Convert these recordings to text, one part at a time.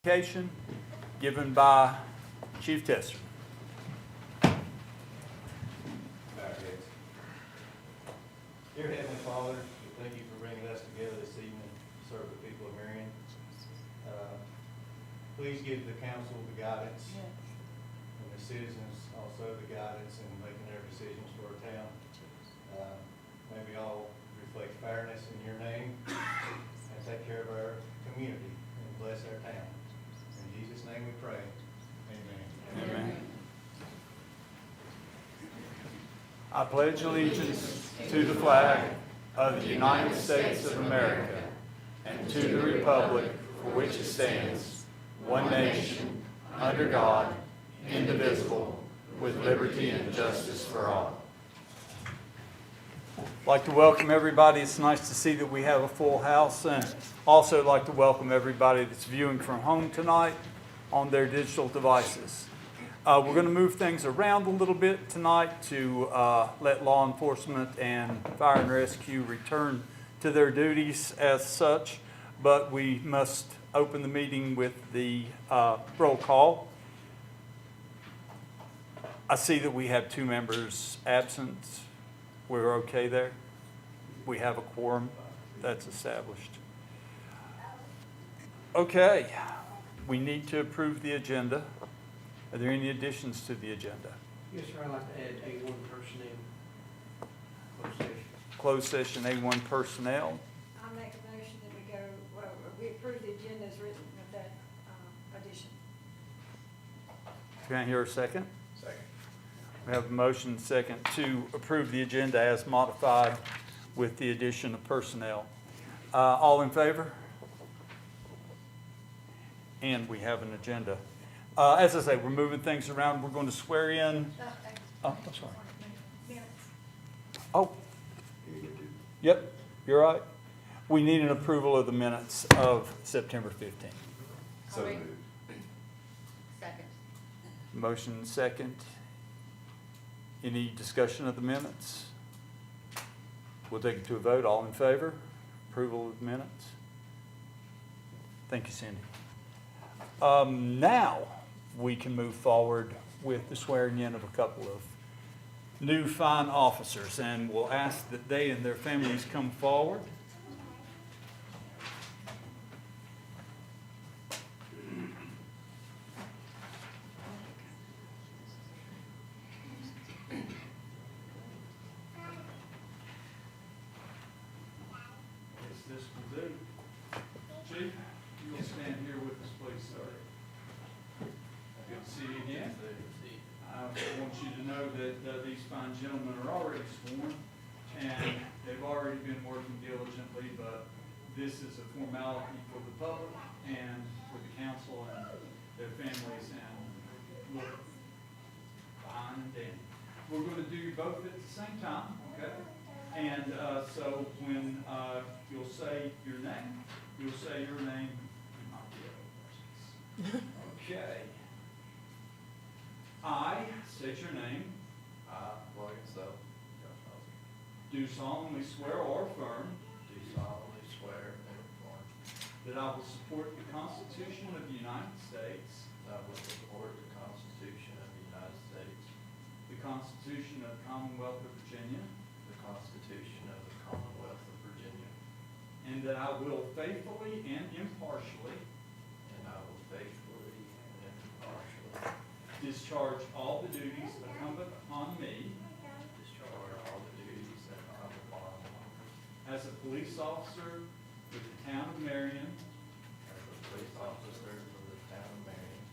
Given by Chief Tester. Dear Heavenly Father, we thank you for bringing us together this evening to serve the people of Marion. Please give the council the guidance and the citizens also the guidance in making their decisions for our town. May we all reflect fairness in your name and take care of our community and bless our town. In Jesus' name we pray. Amen. Amen. I pledge allegiance to the flag of the United States of America and to the republic for which it stands, one nation, under God, indivisible, with liberty and justice for all. I'd like to welcome everybody. It's nice to see that we have a full house, and also like to welcome everybody that's viewing from home tonight on their digital devices. We're going to move things around a little bit tonight to let law enforcement and fire and rescue return to their duties as such, but we must open the meeting with the roll call. I see that we have 2 members absent. We're okay there? We have a quorum that's established. Okay, we need to approve the agenda. Are there any additions to the agenda? Yes, sir, I'd like to add A1 personnel, closed session. Closed session A1 personnel. I make a motion that we go, well, we approve the agenda as written with that addition. Can I hear a second? Second. We have a motion second to approve the agenda as modified with the addition of personnel. All in favor? And we have an agenda. As I say, we're moving things around. We're going to swear in. Oh, I'm sorry. Oh. Yep, you're right. We need an approval of the minutes of September 15th. So moved. Second. Motion second. Any discussion of the minutes? We'll take it to a vote. All in favor? Approval of the minutes? Thank you, Cindy. Now we can move forward with the swearing in of a couple of new fine officers, and we'll ask that they and their families come forward. Yes, this will do. Chief, you will stand here with us, please, sir. Good to see you again. I want you to know that these fine gentlemen are already sworn, and they've already been working diligently, but this is a formality for the public and for the council and their families, and look fine and dandy. We're going to do you both at the same time, okay? And so when you'll say your name, you'll say your name and not the other person's. Okay. I state your name. I, Marion, Do solemnly swear or affirm do solemnly swear and affirm that I will support the Constitution of the United States, that I will support the Constitution of the United States, the Constitution of the Commonwealth of Virginia, the Constitution of the Commonwealth of Virginia, and that I will faithfully and impartially and I will faithfully and impartially discharge all the duties incumbent upon me discharge all the duties that come upon me as a police officer with the town of Marion, as a police officer for the town of Marion,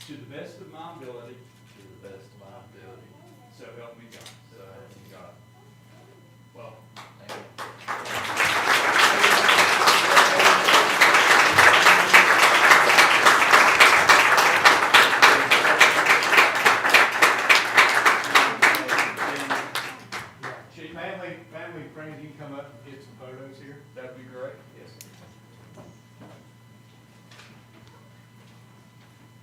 to the best of my ability, to the best of my ability, so help me God. so help me God. Well, Thank you. Chief, Family, friends, you can come up and get some photos here. that'd be great. Yes.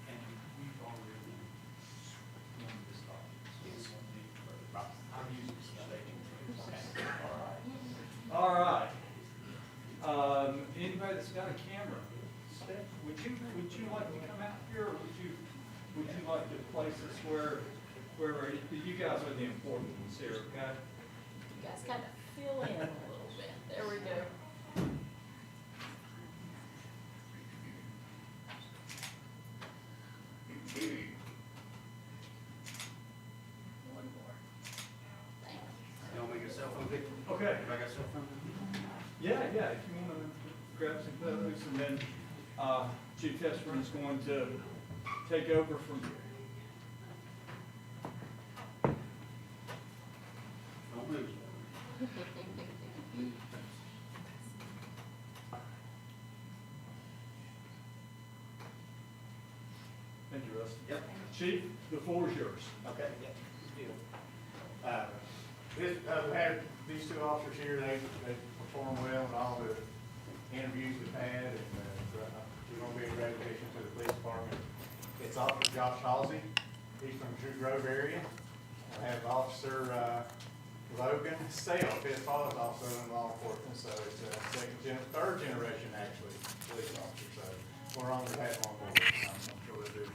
And we've already won this topic. I'm using this. All right. Anybody that's got a camera, would you like to come out here, or would you like to place us where you guys are the important ones here, okay? You guys kind of fill in a little bit. There we go. One more. Thank you. You want me to get a cell phone picture? Okay. If I got a cell phone? Yeah, if you want to grab some photos, and then Chief Hesperin is going to take over from here. Don't move. Thank you, Rusty. Yep. Chief, the floor is yours. Okay, yeah, good deal. We had these two officers here, they performed well in all the interviews we've had, and we're gonna be a great addition to the police department. It's Officer Josh Halsey, he's from Drew Grove area. I have Officer Logan Sale, his father's also in law enforcement, so it's a third generation actually, police officer, so we're honored to have him on board. I'm sure they'll do.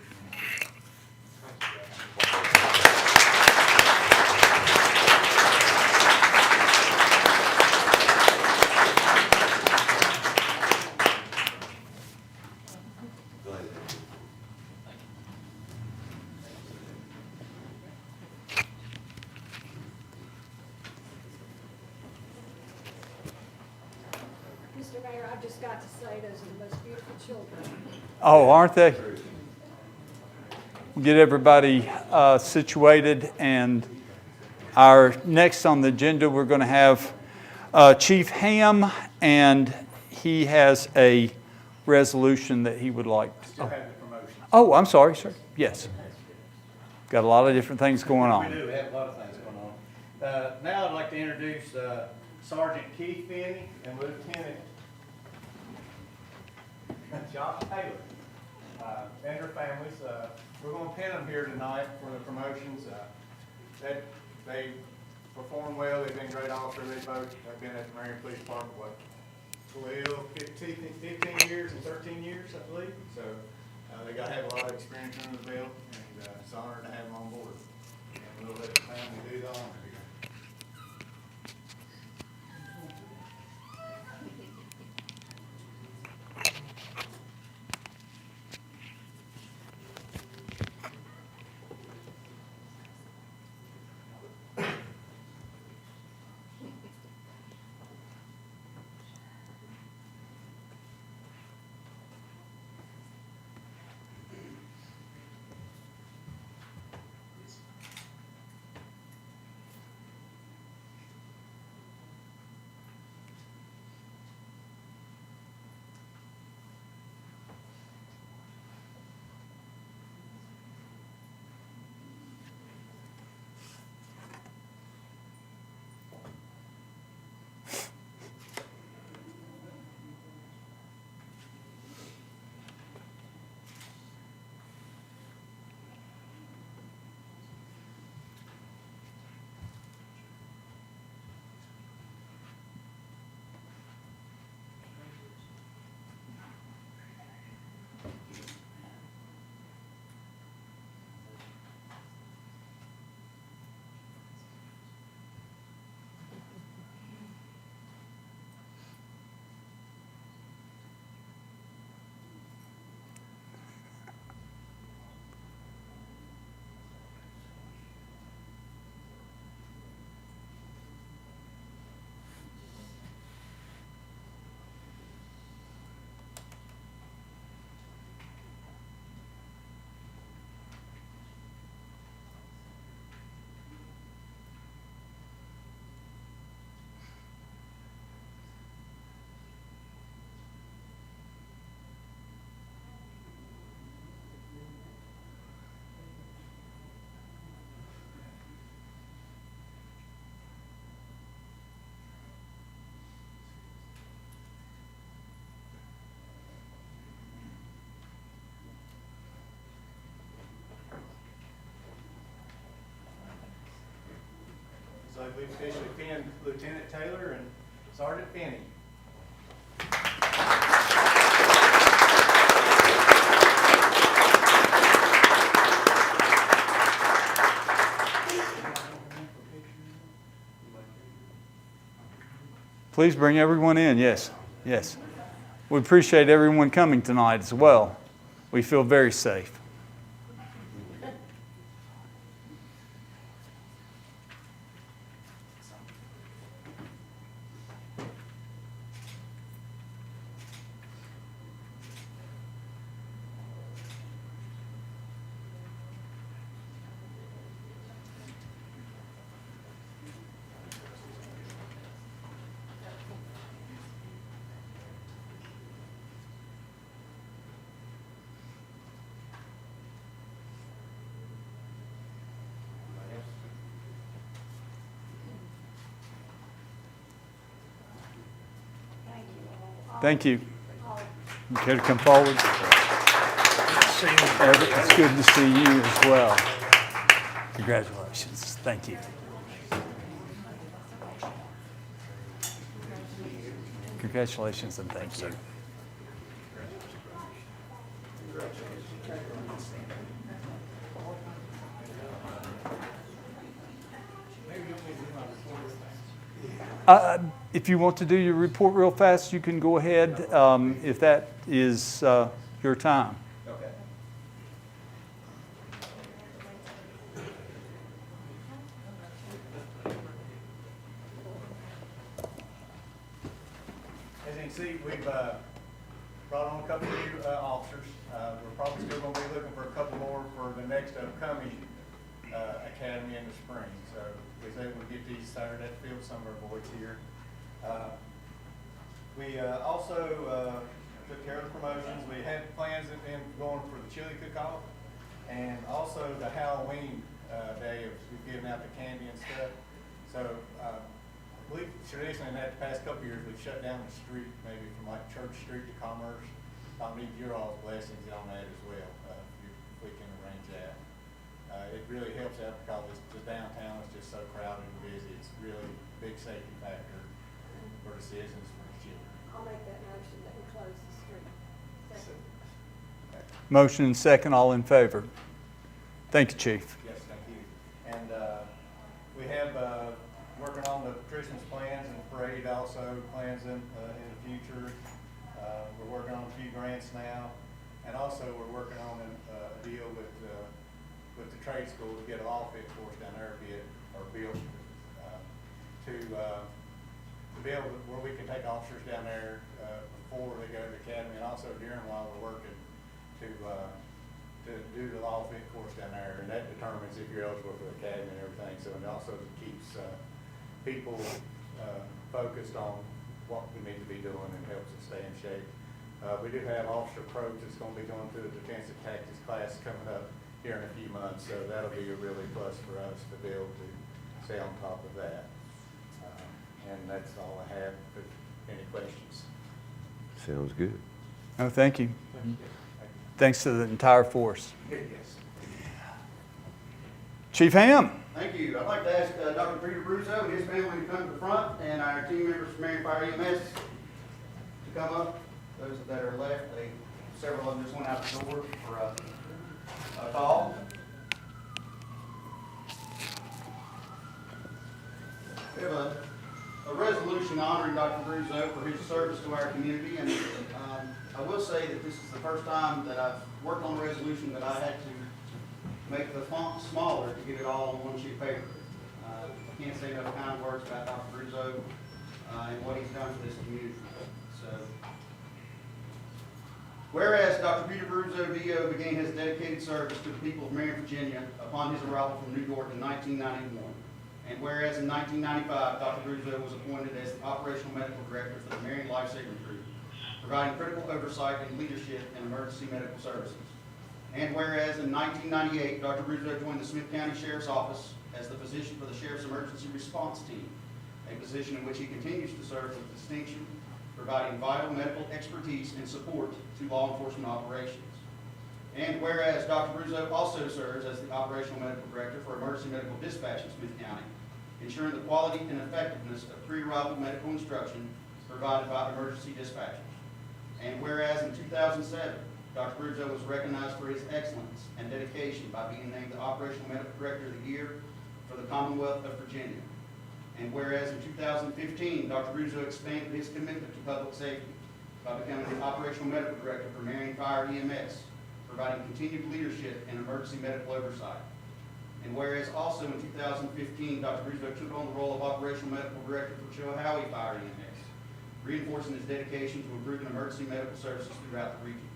Mr. Mayor, I've just got to say, those are the most beautiful children. Oh, aren't they? We'll get everybody situated, and our next on the agenda, we're going to have Chief Ham, and he has a resolution that he would like to. Still have the promotion. Oh, I'm sorry, sir. Yes. Got a lot of different things going on. We do have a lot of things going on. Now I'd like to introduce Sergeant Keith Finney and Lieutenant Josh Taylor and their families. We're going to pin them here tonight for the promotions. They performed well. They've been great officers. They've been at the Marion Police Department, 15 years and 13 years, I believe. So they got to have a lot of experience under the belt, and it's an honor to have them on board. And we'll let the family do the honor here. So we've officially pinned Lieutenant Taylor and Sergeant Finney. Please bring everyone in, yes, yes. We appreciate everyone coming tonight as well. We feel very safe. Thank you. You care to come forward? It's good to see you as well. Congratulations. Thank you. Congratulations and thank you. If you want to do your report real fast, you can go ahead if that is your time. Okay. As you can see, we've brought on a couple of new officers. We're probably still going to be looking for a couple more for the next upcoming academy in the spring. So we was able to get these started at the field, some of our boys here. We also took care of the promotions. We had plans in going for the chili cook-off and also the Halloween day of giving out the candy and stuff. So I believe traditionally in that past couple of years we've shut down the street, maybe from like Church Street to Commerce. I'll need your all's blessings on that as well, if we can arrange that. It really helps out because the downtown is just so crowded and busy. It's really a big safety factor for the citizens, for the children. I'll make that motion that we close the street. Second. Motion and second, all in favor. Thank you, Chief. Yes, thank you. And we have working on the Christmas plans and parade also plans in the future. We're working on a few grants now, and also we're working on a deal with the trade school to get a law fit course down there built to be able to, where we can take officers down there before they go to the academy, and also during while we're working to do the law fit course down there, and that determines if you're eligible for the academy and everything. So it also keeps people focused on what we need to be doing and helps us stay in shape. We do have Officer Probst that's going to be going through the defensive tactics class coming up here in a few months, so that'll be a really plus for us to be able to stay on top of that. And that's all I have. Any questions? Sounds good. Oh, thank you. Thanks to the entire force. Yes. Chief Ham. Thank you. I'd like to ask Dr. Peter Bruzzo and his family to come to the front, and our team members from Marion Fire EMS to come up. Those that are left, several of them just went out the door for a call. We have a resolution honoring Dr. Bruzzo for his service to our community, and I will say that this is the first time that I've worked on a resolution that I had to make the font smaller to get it all on one sheet of paper. I can't say enough kind words about Dr. Bruzzo and what he's done for this community. So, whereas Dr. Peter Bruzzo, DO, began his dedicated service to the people of Marion, Virginia upon his arrival from New York in 1991. And whereas in 1995, Dr. Bruzzo was appointed as the Operational Medical Director for the Marion Life Saving Group, providing critical oversight and leadership in emergency medical services. And whereas in 1998, Dr. Bruzzo joined the Smith County Sheriff's Office as the physician for the Sheriff's Emergency Response Team, a position in which he continues to serve with distinction, providing vital medical expertise and support to law enforcement operations. And whereas Dr. Bruzzo also serves as the Operational Medical Director for Emergency Medical Dispatch in Smith County, ensuring the quality and effectiveness of pre-arrival medical instruction provided by emergency dispatchers. And whereas in 2007, Dr. Bruzzo was recognized for his excellence and dedication by being named the Operational Medical Director of the Year for the Commonwealth of Virginia. And whereas in 2015, Dr. Russo expanded his commitment to public safety by becoming the Operational Medical Director for Marion Fire EMS, providing continued leadership and emergency medical oversight. And whereas also in 2015, Dr. Russo took on the role of Operational Medical Director for Chilhowie Fire EMS, reinforcing his dedication to improving emergency medical services throughout the region.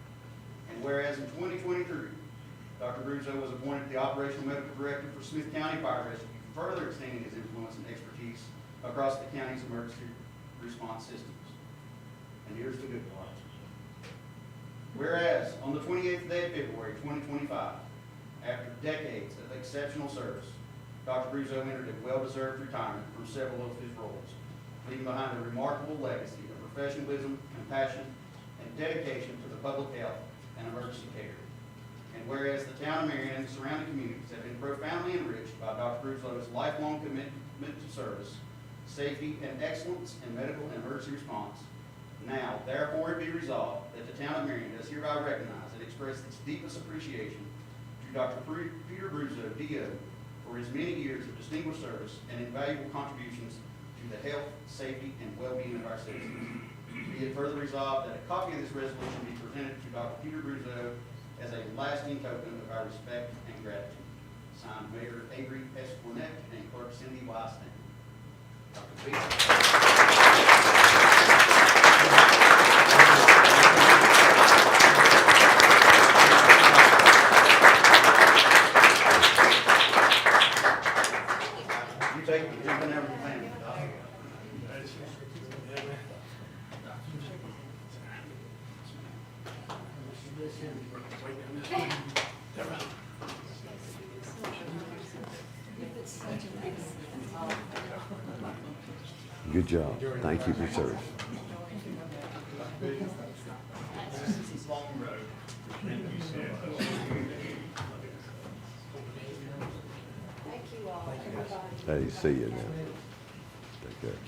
And whereas in 2023, Dr. Russo was appointed the Operational Medical Director for Smith County Fire Rescue, further extending his influence and expertise across the county's emergency response systems. And here's the good part. Whereas on the 28th day of February 2025, after decades of exceptional service, Dr. Russo entered a well-deserved retirement from several of his roles, leaving behind a remarkable legacy of professionalism, compassion, and dedication to the public health and emergency care. And whereas the town of Marion and the surrounding communities have been profoundly enriched by Dr. Russo's lifelong commitment to service, safety, and excellence in medical and emergency response, now therefore it be resolved that the town of Marion does hereby recognize and express its deepest appreciation to Dr. Peter Russo, D.O., for his many years of distinguished service and invaluable contributions to the health, safety, and well-being of our citizens. Be it further resolved that a copy of this resolution be presented to Dr. Peter Russo as a lasting token of our respect and gratitude. Signed, Mayor Avery S. Fournette and Clerk Cindy Y. Stanton. Dr. Peter. You take it, jump in there with your family. Good job. Thank you for your service. Thank you all, everybody. Hey, see you now. Take care.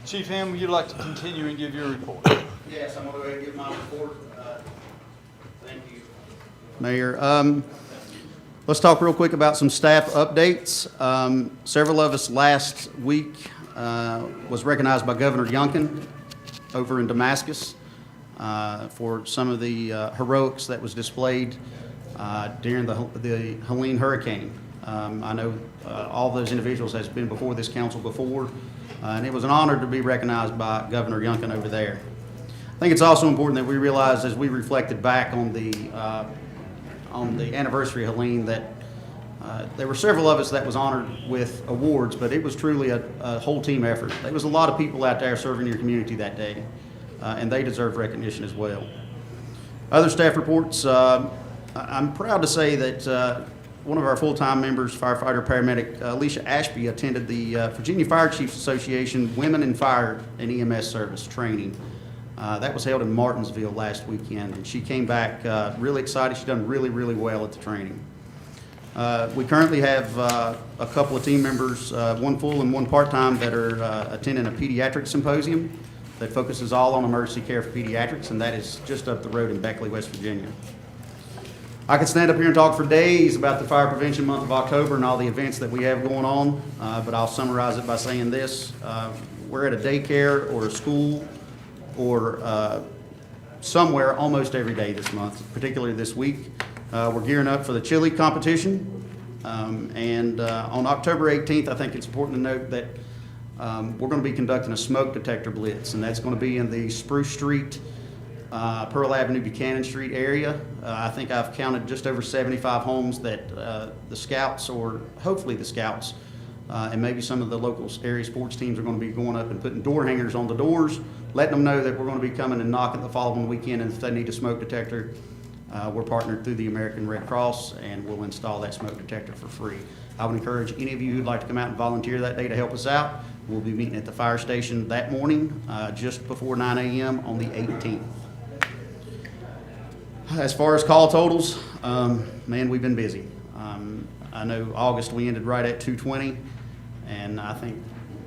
Chief Ham, would you like to continue and give your report? Yes, I'm going to go ahead and give my report. Thank you, Mayor. Let's talk real quick about some staff updates. Several of us last week was recognized by Governor Youngkin over in Damascus for some of the heroics that was displayed during the Helene hurricane. I know all those individuals has been before this council before, and it was an honor to be recognized by Governor Youngkin over there. I think it's also important that we realize, as we reflected back on the anniversary of Helene, that there were several of us that was honored with awards, but it was truly a whole team effort. There was a lot of people out there serving your community that day, and they deserve recognition as well. Other staff reports, I'm proud to say that one of our full-time members, firefighter paramedic Alicia Ashby, attended the Virginia Fire Chiefs Association Women in Fire and EMS Service training. That was held in Martinsville last weekend, and she came back really excited. She's done really, really well at the training. We currently have a couple of team members, one full and one part-time, that are attending a pediatric symposium that focuses all on emergency care for pediatrics, and that is just up the road in Beckley, West Virginia. I could stand up here and talk for days about the Fire Prevention Month of October and all the events that we have going on, but I'll summarize it by saying this. We're at a daycare or a school or somewhere almost every day this month, particularly this week. We're gearing up for the chili competition, and on October 18th, I think it's important to note that we're going to be conducting a smoke detector blitz, and that's going to be in the Spruce Street, Pearl Avenue, Buchanan Street area. I think I've counted just over 75 homes that the scouts, or hopefully the scouts, and maybe some of the local area sports teams are going to be going up and putting door hangers on the doors, letting them know that we're going to be coming and knocking the following weekend, and if they need a smoke detector, we're partnered through the American Red Cross, and we'll install that smoke detector for free. I would encourage any of you who'd like to come out and volunteer that day to help us out. We'll be meeting at the fire station that morning, just before 9 a.m. on the 18th. As far as call totals, man, we've been busy. I know August we ended right at 220, and I think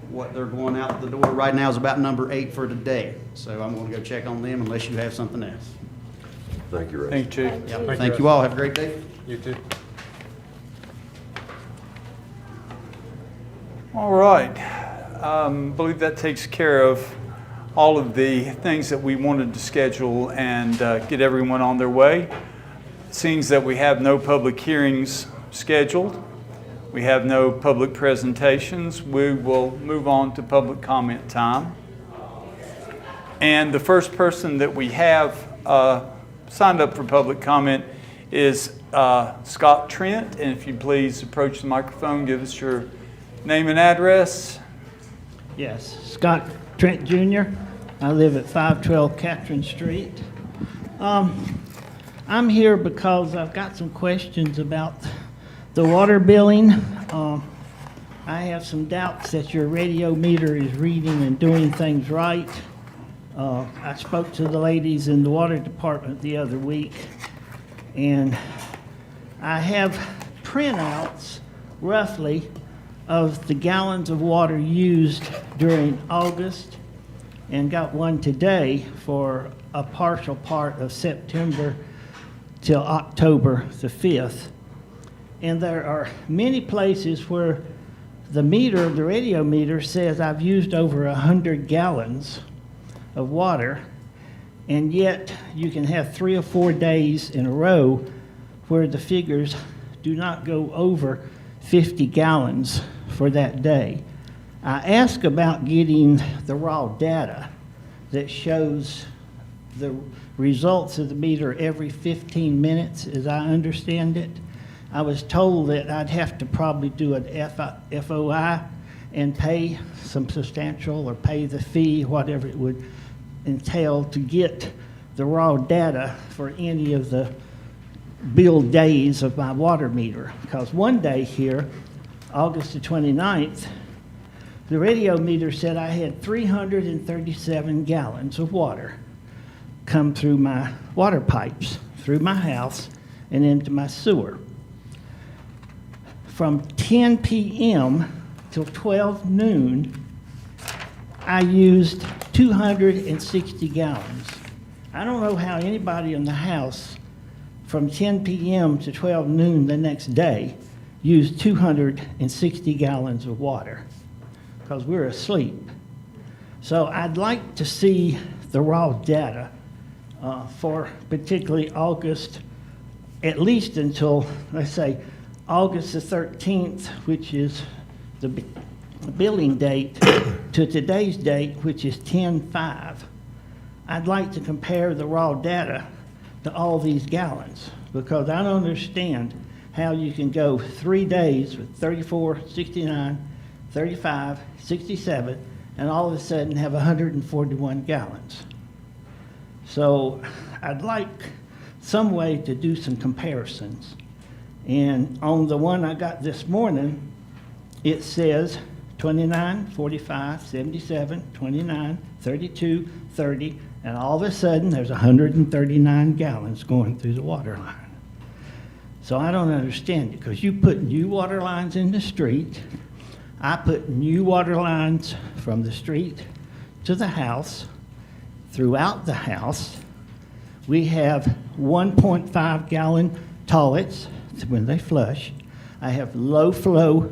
what they're going out the door right now is about number 8 for today. So I'm going to go check on them unless you have something else. Thank you, Ray. Thank you, Chief. Yep. Thank you all. Have a great day. You too. All right. I believe that takes care of all of the things that we wanted to schedule and get everyone on their way. It seems that we have no public hearings scheduled. We have no public presentations. We will move on to public comment time. And the first person that we have signed up for public comment is Scott Trent. And if you please approach the microphone, give us your name and address. Yes, Scott Trent Jr. I live at 512 Catherine Street. I'm here because I've got some questions about the water billing. I have some doubts that your radio meter is reading and doing things right. I spoke to the ladies in the water department the other week, and I have printouts roughly of the gallons of water used during August, and got one today for a partial part of September till October the 5th. And there are many places where the meter, the radio meter, says I've used over 100 gallons of water, and yet you can have 3 or 4 days in a row where the figures do not go over 50 gallons for that day. I asked about getting the raw data that shows the results of the meter every 15 minutes, as I understand it. I was told that I'd have to probably do an FOI and pay some substantial, or pay the fee, whatever it would entail, to get the raw data for any of the billed days of my water meter. Because one day here, August the 29th, the radio meter said I had 337 gallons of water come through my water pipes, through my house, and into my sewer. From 10 p.m. till 12 noon, I used 260 gallons. I don't know how anybody in the house from 10 p.m. to 12 noon the next day used 260 gallons of water, because we're asleep. So I'd like to see the raw data for particularly August, at least until, let's say, August the 13th, which is the billing date, to today's date, which is 10/5. I'd like to compare the raw data to all these gallons, because I don't understand how you can go 3 days with 34, 69, 35, 67, and all of a sudden have 141 gallons. So I'd like some way to do some comparisons. And on the one I got this morning, it says 29, 45, 77, 29, 32, 30, and all of a sudden there's 139 gallons going through the water line. So I don't understand it, because you put new water lines in the street. I put new water lines from the street to the house, throughout the house. We have 1.5 gallon toilets when they flush. I have low flow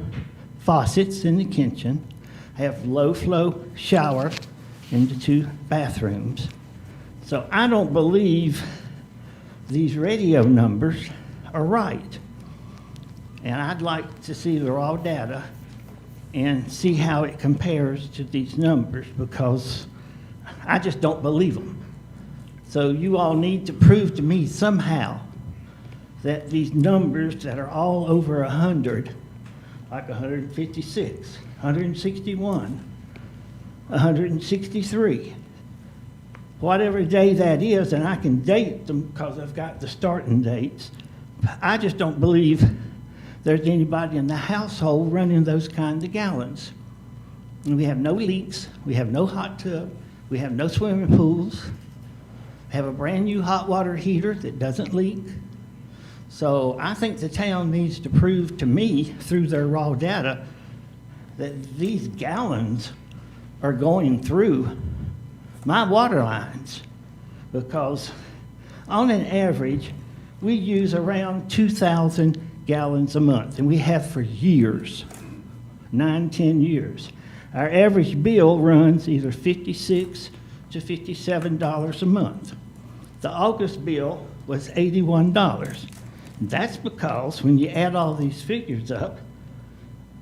faucets in the kitchen. I have low flow shower in the 2 bathrooms. So I don't believe these radio numbers are right. And I'd like to see the raw data and see how it compares to these numbers, because I just don't believe them. So you all need to prove to me somehow that these numbers that are all over 100, like 156, 161, 163, whatever day that is, and I can date them because I've got the starting dates, I just don't believe there's anybody in the household running those kinds of gallons. And we have no leaks, we have no hot tub, we have no swimming pools, have a brand new hot water heater that doesn't leak. So I think the town needs to prove to me through their raw data that these gallons are going through my water lines, because on an average, we use around 2,000 gallons a month, and we have for years. 9, 10 years. Our average bill runs either $56 to $57 a month. The August bill was $81. That's because when you add all these figures up,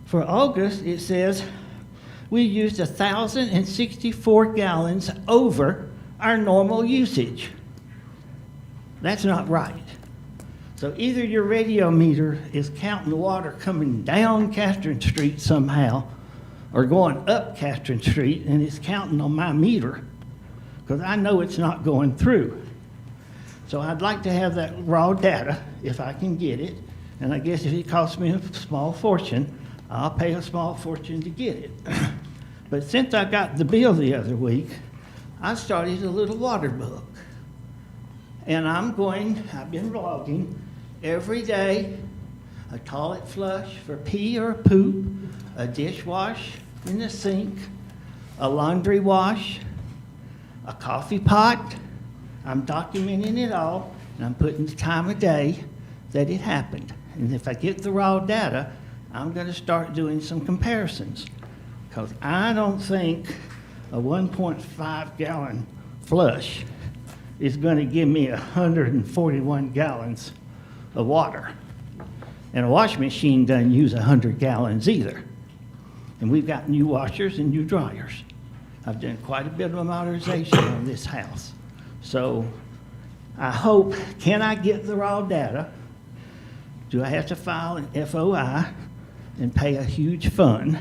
for August, it says we used 1,064 gallons over our normal usage. That's not right. So either your radio meter is counting the water coming down Castron Street somehow, or going up Castron Street, and it's counting on my meter, because I know it's not going through. So I'd like to have that raw data, if I can get it, and I guess if it costs me a small fortune, I'll pay a small fortune to get it. But since I got the bill the other week, I started a little water book. And I've been logging every day, a toilet flush for pee or poop, a dishwash in the sink, a laundry wash, a coffee pot. I'm documenting it all, and I'm putting the time of day that it happened. And if I get the raw data, I'm gonna start doing some comparisons. Because I don't think a 1.5 gallon flush is gonna give me 141 gallons of water. And a washing machine doesn't use 100 gallons either. And we've got new washers and new dryers. I've done quite a bit of modernization on this house. So I hope, can I get the raw data? Do I have to file an FOI and pay a huge fund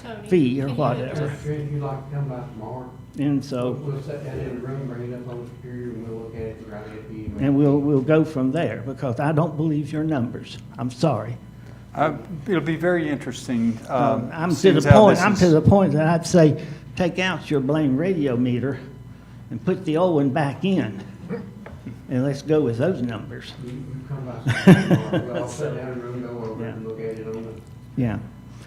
Tony, fee or can you whatever? address- If you'd like to come by tomorrow, And so, we'll set that in the room, bring it up on the computer, and we'll look at it and try to get the email. and we'll go from there, because I don't believe your numbers. I'm sorry. It'll be very interesting. I'm to seeing the how point, this I'm is- to the point that I'd say, take out your blame radio meter and put the old one back in. And let's go with those numbers. You come by tomorrow, we'll all sit down in the room, go over it, and look at it on the. Yeah.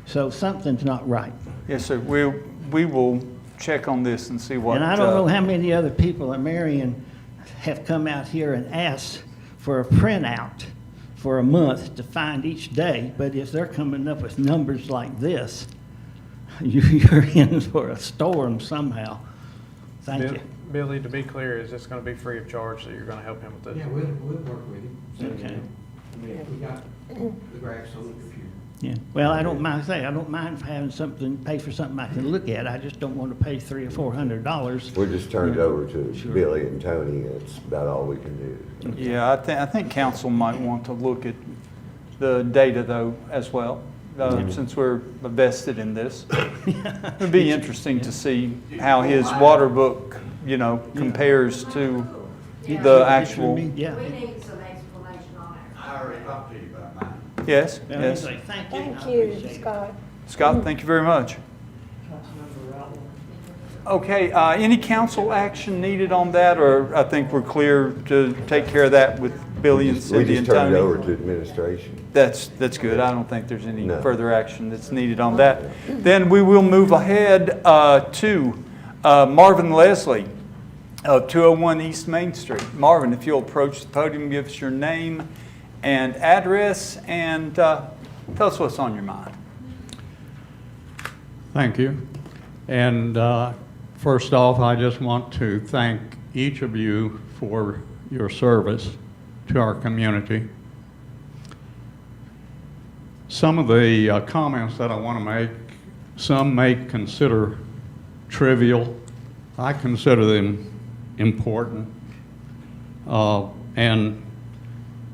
So something's not right. Yes, sir. We will check on this and see what. And I don't know how many other people in Marion have come out here and asked for a printout for a month to find each day, but if they're coming up with numbers like this, you're in for a storm somehow. Thank you. Billy, to be clear, is this gonna be free of charge, so you're gonna help him with Yeah, this? we'll work with him. Send it Okay. in. I mean, we got the graphs on the computer. Yeah. Well, I don't mind having something, pay for something I can look at. I just don't want to pay $300 or $400. We'll just turn it Yeah. over to Sure. Billy and Tony. That's about all we can do. Yeah, I think council might want to look at the data though as well, since we're vested in this. It'd be interesting to see how his water book, compares to the actual. Yeah. We need some explanation on it. I already talked to you about mine. Yes, Well, yes. anyway, thank you. Thank I you, appreciate it. Scott. Scott, thank you very much. Okay, any council action needed on that, or I think we're clear to take care of that with Billy and We Cindy and just turned it over Tony? to administration. That's good. I don't think there's any No. further action that's needed on that. Then we will move ahead to Marvin Leslie of 201 East Main Street. Marvin, if you'll approach the podium, give us your name and address, and tell us what's on your mind. Thank you. And first off, I just want to thank each of you for your service to our community. Some of the comments that I want to make, some may consider trivial. I consider them important. And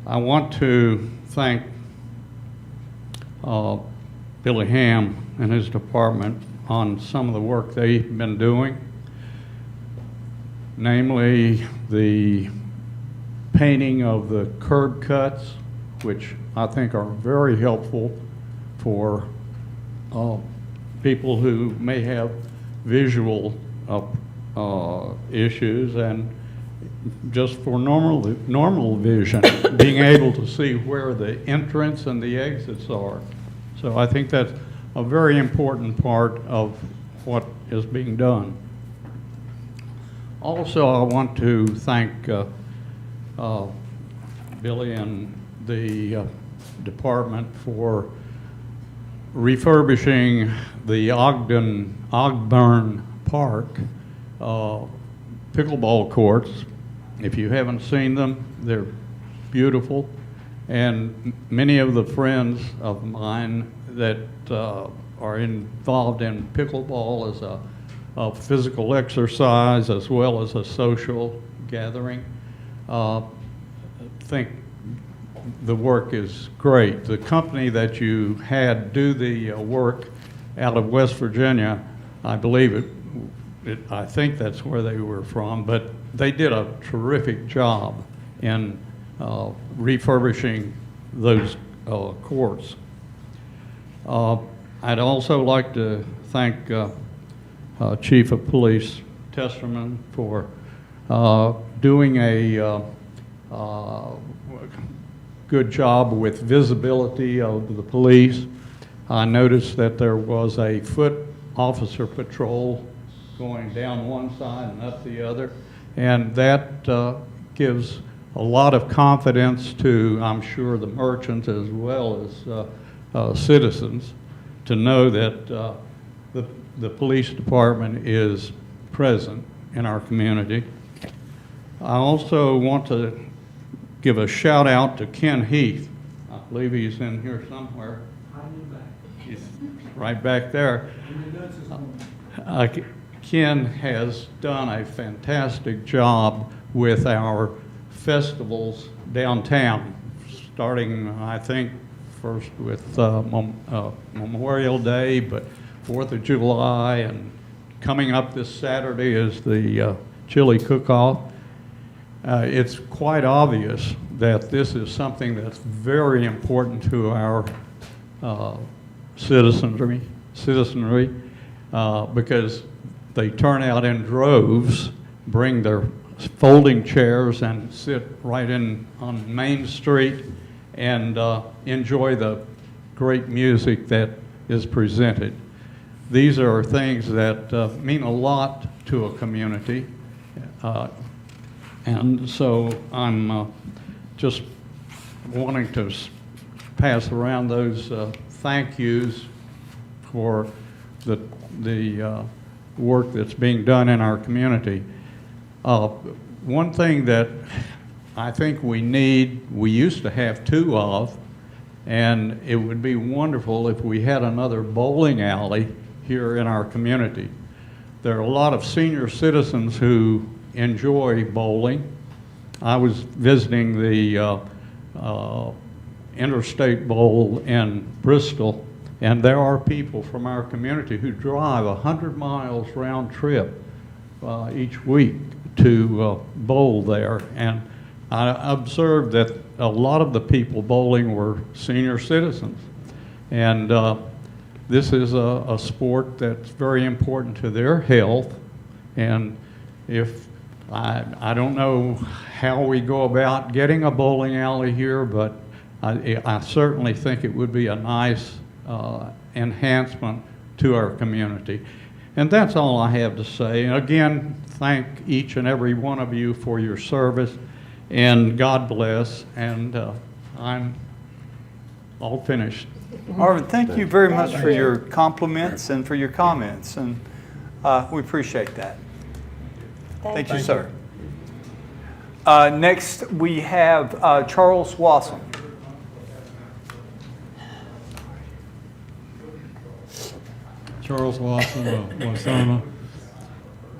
I want to thank Billy Ham and his department on some of the work they've been doing, namely the painting of the curb cuts, which I think are very helpful for people who may have visual issues, and just for normal vision, being able to see where the entrance and the exits are. So I think that's a very important part of what is being done. Also, I want to thank Billy and the department for refurbishing the Ogburn Park pickleball courts. If you haven't seen them, they're beautiful. And many of the friends of mine that are involved in pickleball as a physical exercise as well as a social gathering think the work is great. The company that you had do the work out of West Virginia, I believe I think that's where they were from, but they did a terrific job in refurbishing those courts. I'd also like to thank Chief of Police Testerman for doing a good job with visibility of the police. I noticed that there was a foot officer patrol going down one side and up the other, and that gives a lot of confidence to, I'm sure, the merchants as well as citizens to know that the police department is present in our community. I also want to give a shout out to Ken Heath. I believe he's in here somewhere. He's right back there. Ken has done a fantastic job with our festivals downtown, starting, I think, first with Memorial Day, but 4th of July, and coming up this Saturday is the chili cook-off. It's quite obvious that this is something that's very important to our citizenry, because they turn out in droves, bring their folding chairs and sit right on Main Street and enjoy the great music that is presented. These are things that mean a lot to a community. And so I'm just wanting to pass around those thank yous for the work that's being done in our community. One thing that I think we used to have 2 of, and it would be wonderful if we had another bowling alley here in our community. There are a lot of senior citizens who enjoy bowling. I was visiting the Interstate Bowl in Bristol, and there are people from our community who drive 100 miles round trip each week to bowl there. And I observed that a lot of the people bowling were senior citizens. And this is a sport that's very important to their health. And if I don't know how we go about getting a bowling alley here, but I certainly think it would be a nice enhancement to our community. And that's all I have to say. And again, thank each and every one of you for your service, and God bless, and I'm all finished. Marvin, thank you very much for your compliments and for your comments, and we appreciate that. Thank you, sir. Next, we have Charles Wasson. Charles Watson of Wasona.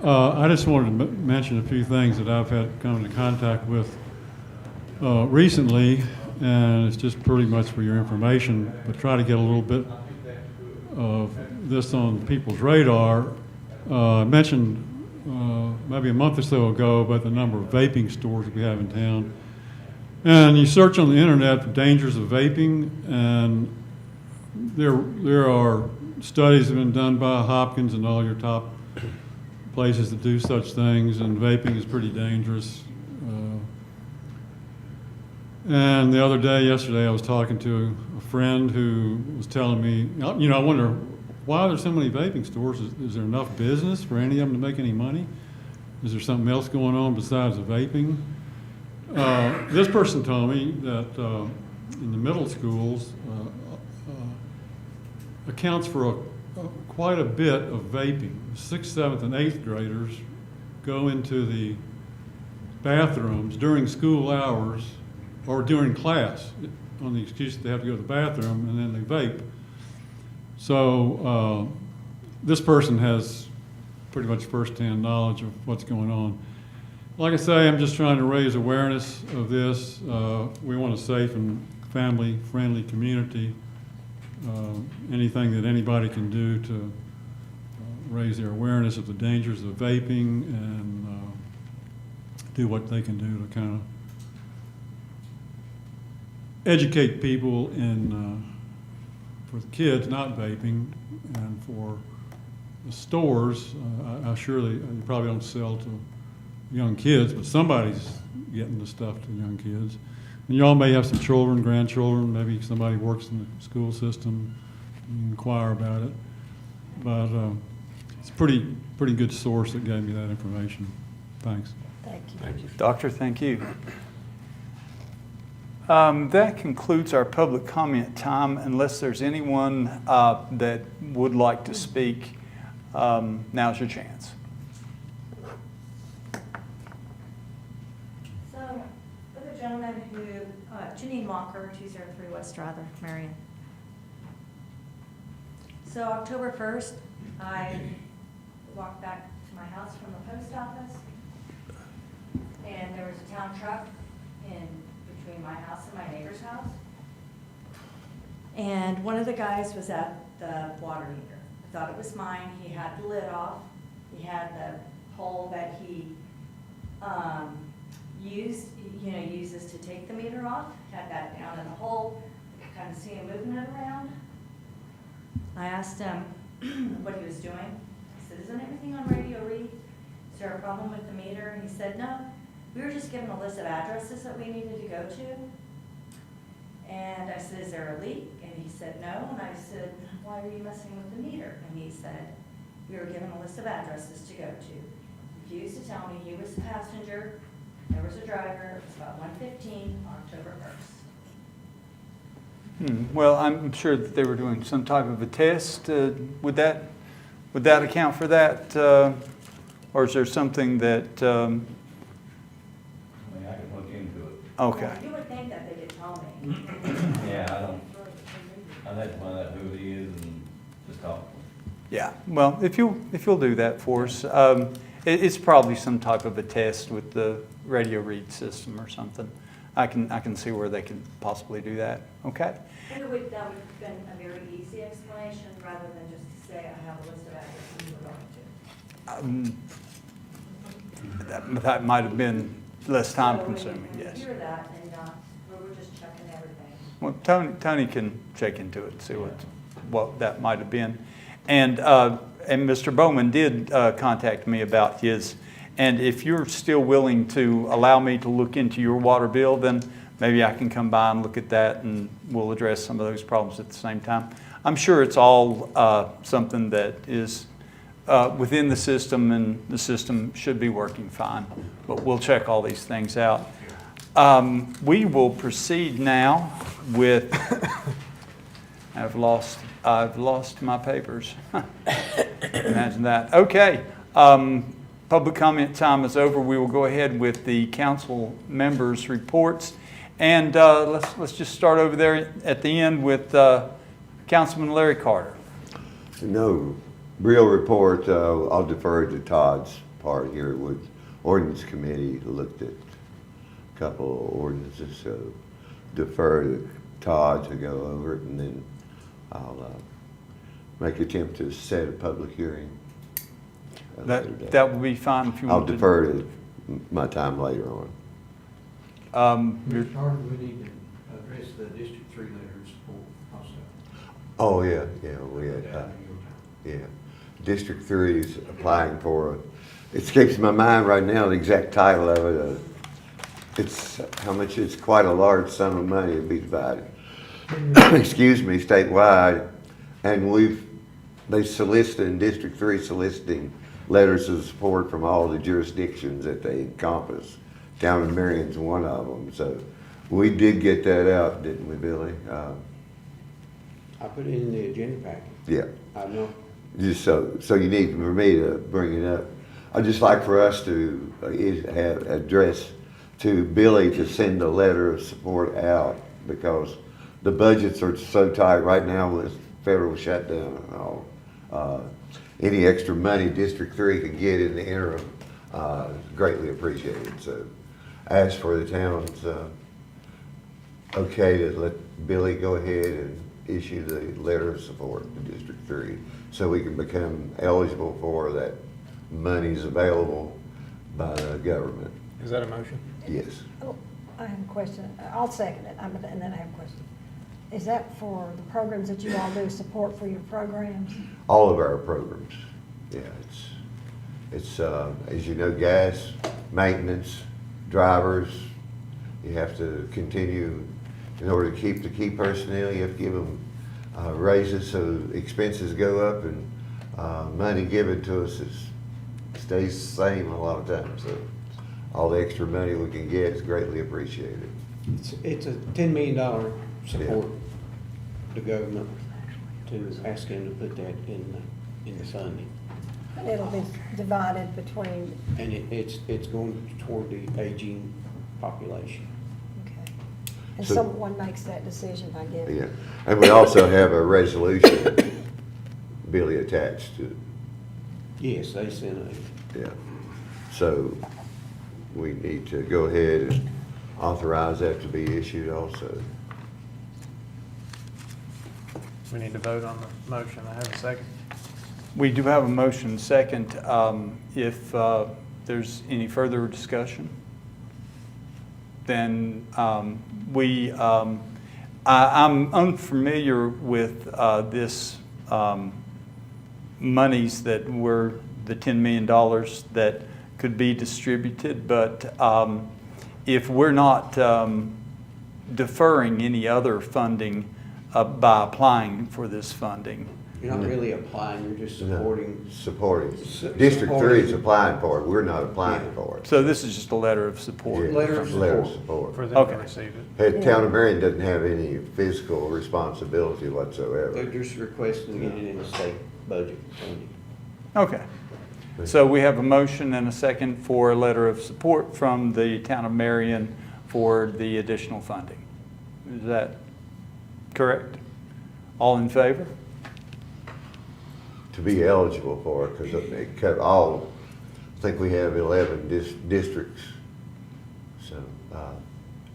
I just wanted to mention a few things that I've had come into contact with recently, and it's just pretty much for your information, but try to get a little bit of this on people's radar. I mentioned maybe a month or so ago about the number of vaping stores we have in town. And you search on the internet for dangers of vaping, and there are studies that have been done by Hopkins and all your top places that do such things, and vaping is pretty dangerous. And the other day, yesterday, I was talking to a friend who was telling me, you know, I wonder, why are there so many vaping stores? Is there enough business for any of them to make any money? Is there something else going on besides the vaping? This person told me that in the middle schools, accounts for quite a bit of vaping. 6th, 7th, and 8th graders go into the bathrooms during school hours or during class on the excuse that they have to go to the bathroom, and then they vape. So this person has pretty much firsthand knowledge of what's going on. Like I say, I'm just trying to raise awareness of this. We want a safe and family-friendly community. Anything that anybody can do to raise their awareness of the dangers of vaping and do what they can do to kind of educate people in, for the kids not vaping, and for the stores, I surely, you probably don't sell to young kids, but somebody's getting the stuff to young kids. And y'all may have some children, grandchildren, maybe somebody works in the school system, you can inquire about it. But it's a pretty good source that gave me that information. Thanks. Thank you. Thank you. Doctor, thank you. That concludes our public comment time, unless there's anyone that would like to speak. Now's your chance. So, with a gentleman who, Janine Walker, 203 West Strather, Marion. So October 1st, I walked back to my house from the post office, and there was a town truck in between my house and my neighbor's house. And one of the guys was at the water heater. I thought it was mine. He had the lid off. He had the hole that he uses to take the meter off. Had that down in the hole. I could kind of see him moving it around. I asked him what he was doing. I said, "Isn't everything on radio read? Is there a problem with the meter?" And he said, "No. We were just given a list of addresses that we needed to go to." And I said, "Is there a leak?" And he said, "No." And I said, "Why are you messing with the meter?" And he said, "We were given a list of addresses to go to." He refused to tell me he was the passenger. There was a driver. It was about 1:15 October 1st. Well, I'm sure that they were doing some type of a test. Would that account for that? Or is there something that... I mean, I can look into it. Okay. You would think that they could tell me. Yeah, I'd have to find out who he is and just talk to him. Yeah, well, if you'll do that for us, it's probably some type of a test with the radio read system or something. I can see where they could possibly do that. Okay. And that would have been a very easy explanation rather than just to say, "I have a list of addresses we're going to." That might have been less time So consuming. when you Yes. hear that and we were just checking everything. Well, Tony can check into it and see what that might have been. And Mr. Bowman did contact me about his. And if you're still willing to allow me to look into your water bill, then maybe I can come by and look at that, and we'll address some of those problems at the same time. I'm sure it's all something that is within the system, and the system should be working fine. But we'll check all these things out. We will proceed now with. I've lost my papers. Imagine that. Okay. Public comment time is over. We will go ahead with the council members' reports. And let's just start over there at the end with Councilman Larry Carter. No real report. I'll defer to Todd's part here with ordinance committee looked at a couple of ordinances, so defer to Todd to go over it, and then I'll make an attempt to set a public hearing. That would be fine if you want to. I'll defer to my time later on. Mr. Carter, we need to address the District 3 letters also. Oh, yeah, we had, yeah. District 3 is applying for, it escapes my mind right now, the exact title of it. It's how much, it's quite a large sum of money to be divided, excuse me, statewide. And they solicited, in District 3 soliciting letters of support from all the jurisdictions that they encompass. Town of Marion's one of them. So we did get that out, didn't we, Billy? I put it in the agenda packet. Yeah. I know. Just so you need for me to bring it up. I'd just like for us to have address to Billy to send a letter of support out, because the budgets are so tight right now with federal shutdown and all. Any extra money District 3 can get in the interim is greatly appreciated. So ask for the town's okay to let Billy go ahead and issue the letter of support to District 3 so we can become eligible for that monies available by the government. Is that a motion? Yes. Oh, I have a question. I'll second it, and then I have a question. Is that for the programs that you all do, support for your programs? All of our programs. Yeah, it's as you know, gas, maintenance, drivers. You have to continue in order to keep the key personnel. You have to give them raises so expenses go up, and money given to us stays the same a lot of times. So all the extra money we can get is greatly appreciated. It's a $10 million support the government to ask them to put that in the funding. And it'll be divided between, And it's going toward the aging population. okay. And So- someone makes that decision, I guess. Yeah, and we also have a resolution, Billy, attached to it. Yes, they sent a, Yeah, so we need to go ahead and authorize that to be issued also. We need to vote on the motion. I have a second. We do have a motion second. If there's any further discussion, then I'm unfamiliar with this monies that were the $10 million that could be distributed, but if we're not deferring any other funding by applying for this funding. you're not really applying, you're just supporting. Supporting. Su- District 3 is supporting. applying for it, we're not applying for it. So this is just a letter of support. Yeah, Letter of Letter of support. For support. them to Okay. receive it. Hey, Town of Marion doesn't have any fiscal responsibility whatsoever. They're just requesting to get it in the state budget funding. Okay. So we have a motion and a second for a letter of support from the Town of Marion for the additional funding. Is that correct? All in favor? To be eligible for it, because it cut all, I think we have 11 districts. So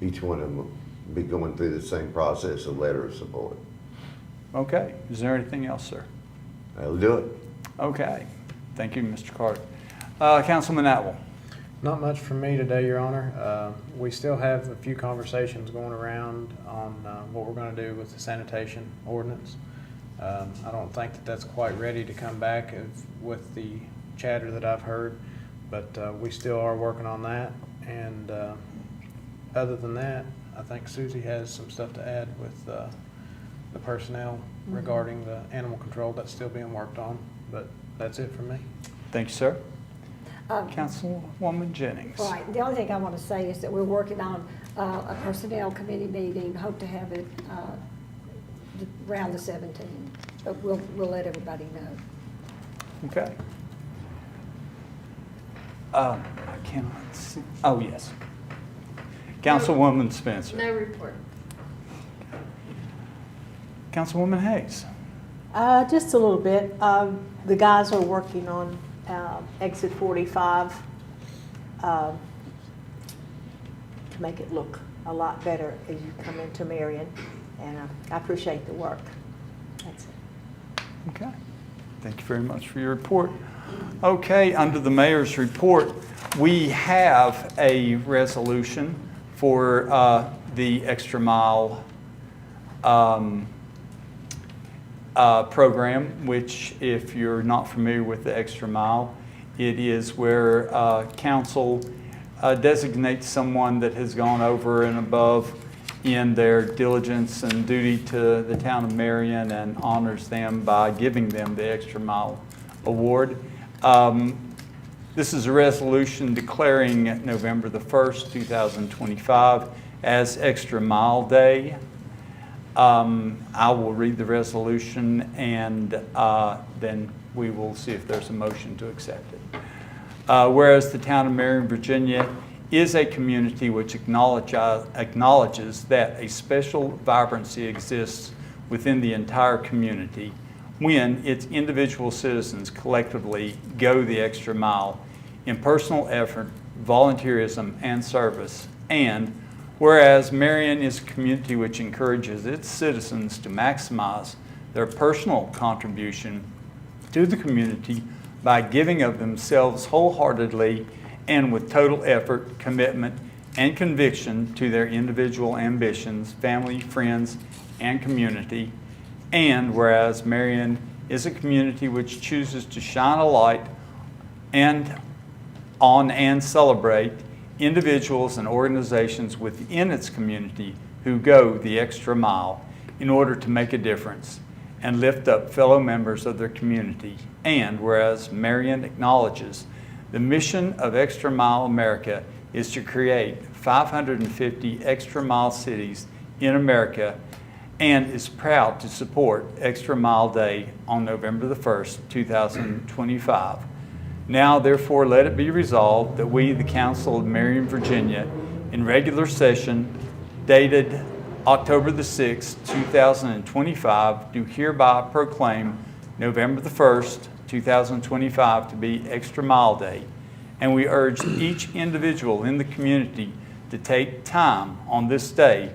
each one of them will be going through the same process of letter of support. Okay. Is there anything else, sir? That'll do it. Okay. Thank you, Mr. Carter. Councilman Atwell. Not much from me today, Your Honor. We still have a few conversations going around on what we're going to do with the sanitation ordinance. I don't think that that's quite ready to come back with the chatter that I've heard, but we still are working on that. And other than that, I think Susie has some stuff to add with the personnel regarding the animal control that's still being worked on, but that's it for me. Thank you, sir. Councilwoman Jennings. Right, the only thing I want to say is that we're working on a personnel committee meeting, hope to have it around the 17th, but we'll let everybody know. Okay. I cannot see. Oh, yes. Councilwoman Spencer. No report. Councilwoman Hayes. Just a little bit. The guys are working on exit 45 to make it look a lot better as you come into Marion, and I appreciate the work. That's it. Okay. Thank you very much for your report. Okay, under the mayor's report, we have a resolution for the Extra Mile program, which, if you're not familiar with the Extra Mile, it is where council designates someone that has gone over and above in their diligence and duty to the town of Marion and honors them by giving them the Extra Mile Award. This is a resolution declaring November the 1st, 2025 as Extra Mile Day. I will read the resolution, and then we will see if there's a motion to accept it. Whereas the town of Marion, Virginia is a community which acknowledges that a special vibrancy exists within the entire community when its individual citizens collectively go the extra mile in personal effort, volunteerism, and service. And whereas Marion is a community which encourages its citizens to maximize their personal contribution to the community by giving of themselves wholeheartedly and with total effort, commitment, and conviction to their individual ambitions, family, friends, and community. And whereas Marion is a community which chooses to shine a light on and celebrate individuals and organizations within its community who go the extra mile in order to make a difference and lift up fellow members of their community. And whereas Marion acknowledges the mission of Extra Mile America is to create 550 extra mile cities in America, and is proud to support Extra Mile Day on November the 1st, 2025. Now, therefore, let it be resolved that we, the Council of Marion, Virginia, in regular session dated October the 6th, 2025, do hereby proclaim November the 1st, 2025 to be Extra Mile Day. And we urge each individual in the community to take time on this day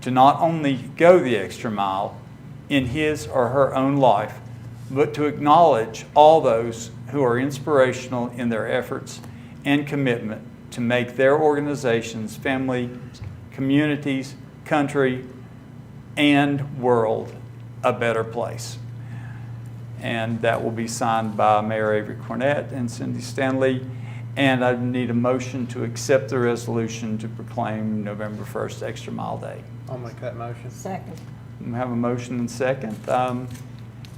to not only go the extra mile in his or her own life, but to acknowledge all those who are inspirational in their efforts and commitment to make their organizations, families, communities, country, and world a better place. And that will be signed by Mayor Avery Cornett and Cindy Stanley. And I need a motion to accept the resolution to proclaim November 1st Extra Mile Day. I'll make that motion. Second. We have a motion and second.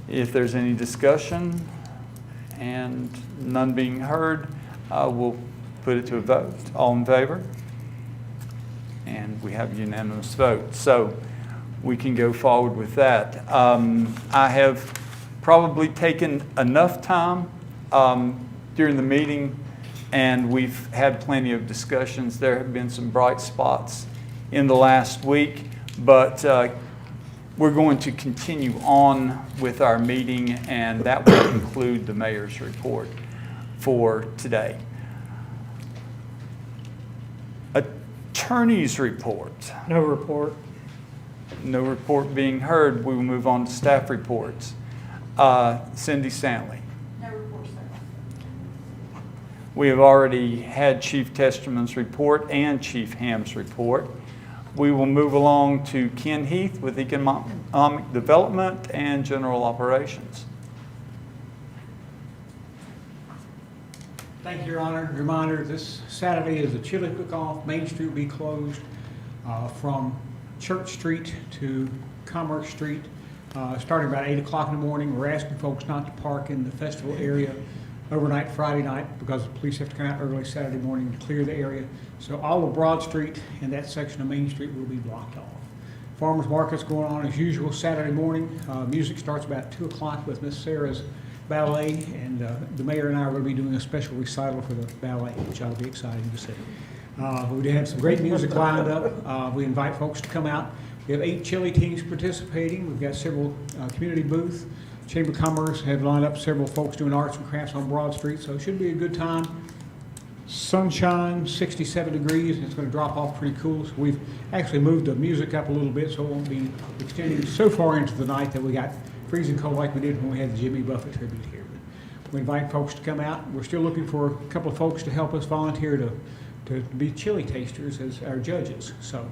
If there's any discussion and none being heard, we'll put it to a vote. All in favor? And we have a unanimous vote. So we can go forward with that. I have probably taken enough time during the meeting, and we've had plenty of discussions. There have been some bright spots in the last week, but we're going to continue on with our meeting, and that will include the mayor's report for today. Attorney's report. No report. No report being heard. We will move on to staff reports. Cindy Stanley. No report, sir. We have already had Chief Testerman's report and Chief Ham's report. We will move along to Ken Heath with Economic Development and General Operations. Thank you, Your Honor. Reminder, this Saturday is the chili cook-off. Main Street will be closed from Church Street to Commerce Street, starting about 8 o'clock in the morning. We're asking folks not to park in the festival area overnight Friday night because the police have to come out early Saturday morning to clear the area. So all of Broad Street and that section of Main Street will be blocked off. Farmers market's going on as usual Saturday morning. Music starts about 2 o'clock with Miss Sarah's ballet, and the mayor and I are going to be doing a special recital for the ballet, which I'll be excited to see. We have some great music lined up. We invite folks to come out. We have 8 chili teams participating. We've got several community booths. Chamber of Commerce have lined up several folks doing arts and crafts on Broad Street, so it should be a good time. Sunshine, 67 degrees, and it's going to drop off pretty cool. So we've actually moved the music up a little bit so it won't be extending so far into the night that we got freezing cold like we did when we had the Jimmy Buffett tribute here. But we invite folks to come out. We're still looking for a couple of folks to help us volunteer to be chili tasters as our judges. So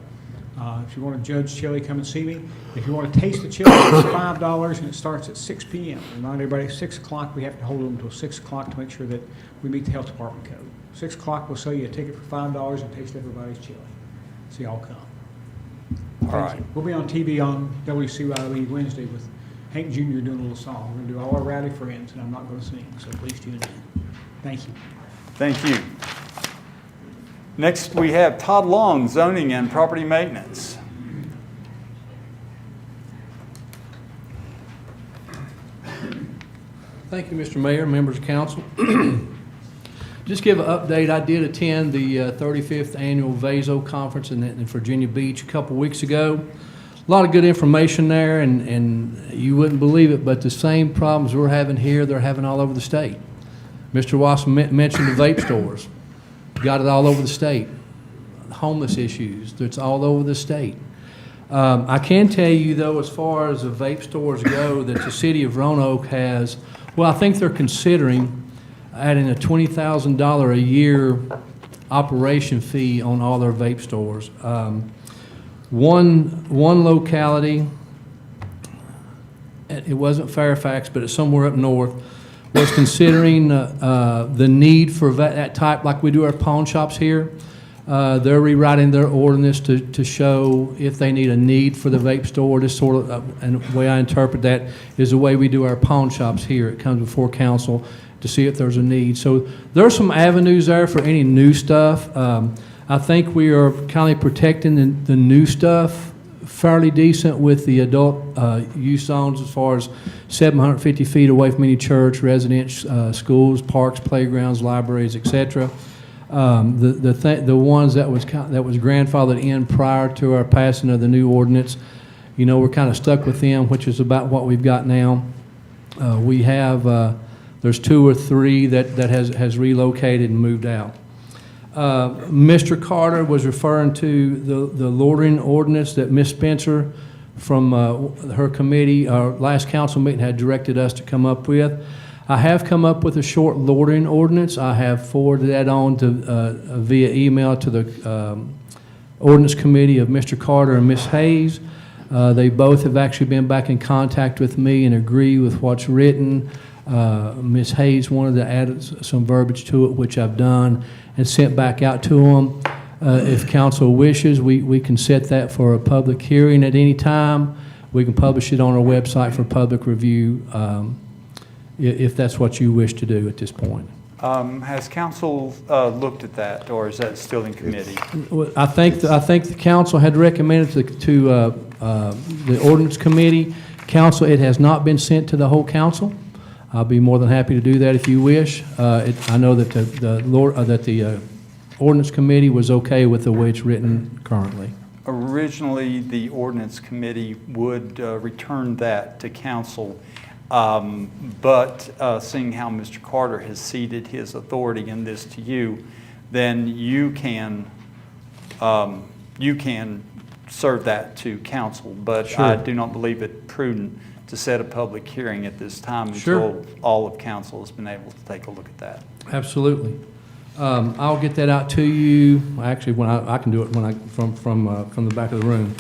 if you want to judge chili, come and see me. If you want to taste the chili, it's $5, and it starts at 6 p.m. Remind everybody, 6 o'clock, we have to hold them until 6 o'clock to make sure that we meet the health department code. 6 o'clock, we'll sell you a ticket for $5 and taste everybody's chili. So y'all come. All right. We'll be on TV on WCYE Wednesday with Hank Jr. doing a little song. We're going to do all our rowdy friends, and I'm not going to sing, so please tune in. Thank you. Thank you. Next, we have Todd Long, Zoning and Property Maintenance. Thank you, Mr. Mayor, members of council. Just give an update. I did attend the 35th Annual VASO Conference in Virginia Beach a couple weeks ago. A lot of good information there, and you wouldn't believe it, but the same problems we're having here, they're having all over the state. Mr. Wasson mentioned the vape stores. Got it all over the state. Homeless issues, it's all over the state. I can tell you, though, as far as the vape stores go, that the city of Roanoke has, well, I think they're considering adding a $20,000 a year operation fee on all their vape stores. One locality, it wasn't Fairfax, but it's somewhere up north, was considering the need for that type, like we do our pawn shops here. They're rewriting their ordinance to show if they need a need for the vape store. This sort of, and the way I interpret that is the way we do our pawn shops here. It comes before council to see if there's a need. So there are some avenues there for any new stuff. I think we are kind of protecting the new stuff fairly decent with the adult use zones as far as 750 feet away from any church, residence, schools, parks, playgrounds, libraries, etc. The ones that was grandfathered in prior to our passing of the new ordinance, you know, we're kind of stuck with them, which is about what we've got now. We have there's 2 or 3 that has relocated and moved out. Mr. Carter was referring to the loitering ordinance that Ms. Spencer from her committee, our last council meeting, had directed us to come up with. I have come up with a short loitering ordinance. I have forwarded that on to via email to the ordinance committee of Mr. Carter and Ms. Hayes. They both have actually been back in contact with me and agree with what's written. Ms. Hayes wanted to add some verbiage to it, which I've done and sent back out to them. If council wishes, we can set that for a public hearing at any time. We can publish it on our website for public review if that's what you wish to do at this point. Has council looked at that, or is that still in committee? I think the council had recommended to the ordinance committee. Council, it has not been sent to the whole council. I'll be more than happy to do that if you wish. I know that the ordinance committee was okay with the way it's written currently. Originally, the ordinance committee would return that to council, but seeing how Mr. Carter has ceded his authority in this to you, then you can serve that to council. But Sure. I do not believe it prudent to set a public hearing at this time Sure. until all of council has been able to take a look at that. Absolutely. I'll get that out to you. Actually, when I can do it when from the back of the room.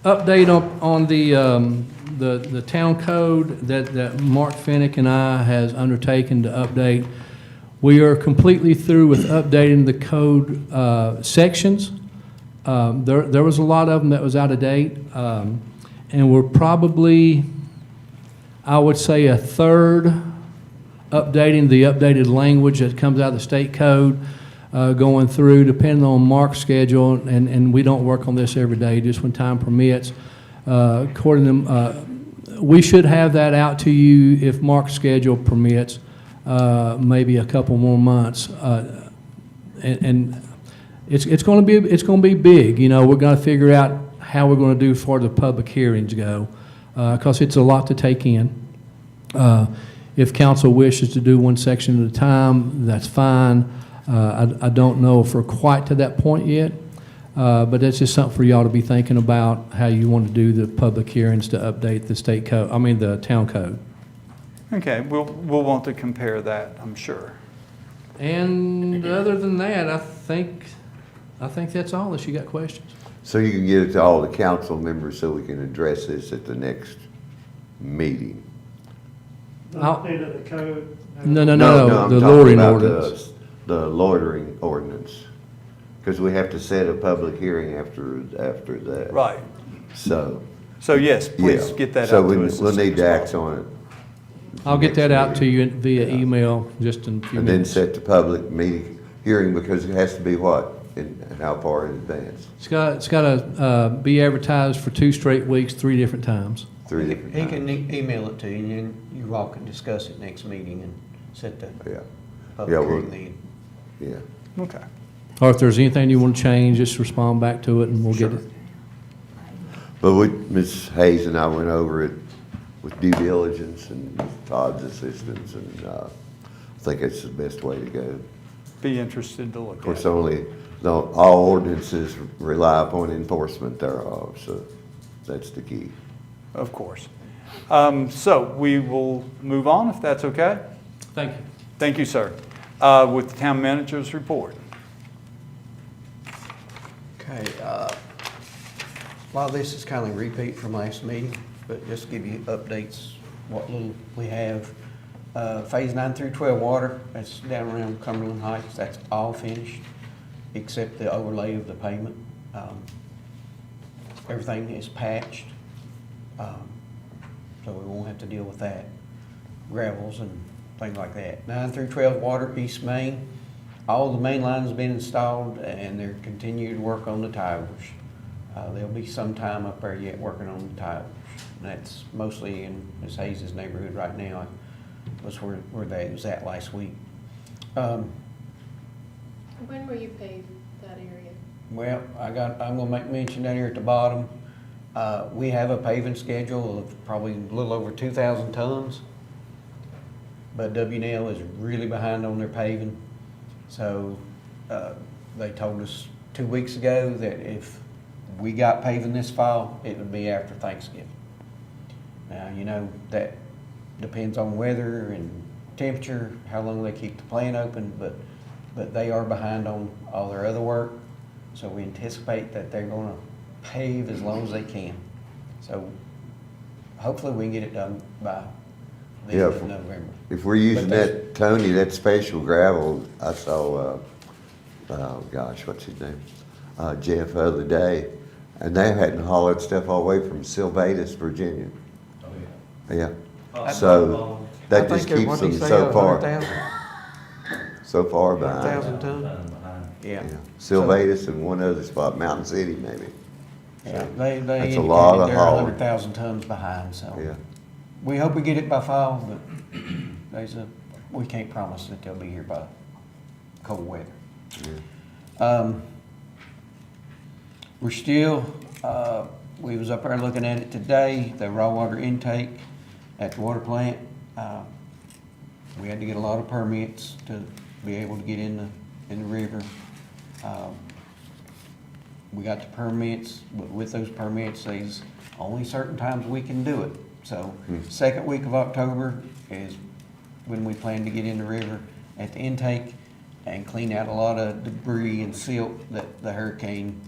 Update on the town code that Mark Finnick and I has undertaken to update. We are completely through with updating the code sections. There was a lot of them that was out of date, and we're probably, I would say, a third updating the updated language that comes out of the state code, going through, depending on Mark's schedule, and we don't work on this every day, just when time permits. According to, we should have that out to you if Mark's schedule permits, maybe a couple more months. And it's going to be big. You know, we're going to figure out how we're going to do for the public hearings go, because it's a lot to take in. If council wishes to do one section at a time, that's fine. I don't know if we're quite to that point yet, but that's just something for y'all to be thinking about, how you want to do the public hearings to update the state code, the town code. Okay, we'll want to compare that, I'm sure. And other than that, I think that's all, unless you got questions. So you can get it to all the council members so we can address this at the next meeting. Update of the code? No, I'm the talking loitering about ordinance. The loitering ordinance, because we have to set a public hearing after that. Right. So yes, please yeah. get that so out to us. we'll need to act on it. I'll get that out to you via email just in a few And minutes. then set the public meeting hearing, because it has to be what, and how far in advance? It's got to be advertised for 2 straight weeks, 3 different times. three different He times. can email it to you, and you all can discuss it next meeting and set the Yeah. public Yeah, hearing well- then. Yeah. Okay. Or if there's anything you want to change, just respond back to it and we'll get it. But Ms. Hayes and I went over it with due diligence and with Todd's assistance, and I think it's the best way to go. Be interested to look Of course, at. all ordinances rely upon enforcement thereof, so that's the key. Of course. So we will move on if that's okay. Thank you. Thank you, sir. With the town manager's report. Okay, a lot of this is kind of a repeat from last meeting, but just to give you updates, what little we have. Phase 9 through 12 water, that's down around Cumberland Heights, that's all finished, except the overlay of the pavement. Everything is patched, so we won't have to deal with that. Gravels and things like that. 9 through 12 water, East Main, all the main lines have been installed and they're continuing to work on the towers. There'll be some time up there yet working on the towers. And that's mostly in Ms. Hayes' neighborhood right now. Was where they was at last week. When will you pave that area? Well, I'm gonna make mention down here at the bottom. We have a paving schedule of probably a little over 2,000 tons. But W&L is really behind on their paving. So, they told us 2 weeks ago that if we got paving this fall, it would be after Thanksgiving. Now, you know, that depends on weather and temperature, how long they keep the plant open, but they are behind on all their other work. So we anticipate that they're gonna pave as long as they can. So hopefully we can get it done by the end of November. If we're using But that, Tony, that special gravel, I saw, oh gosh, what's his name? Jeff the other day, and they hadn't hauled stuff all the way from Sylvatus, Virginia. Oh, yeah. Yeah, so that just keeps them so far behind. Yeah. Sylvatus and one other spot, Mountain City maybe. Yeah, So they that's a indicated lot of they're hauling. 100,000 tons behind, so. Yeah. We hope we get it by fall, but we can't promise that they'll be here by cold weather. Yeah. We're still, we was up there looking at it today, the raw water intake at the water plant. We had to get a lot of permits to be able to get in the river. We got the permits, but with those permits, there's only certain times we can do it. So, second week of October is when we plan to get in the river at the intake and clean out a lot of debris and silt that the hurricane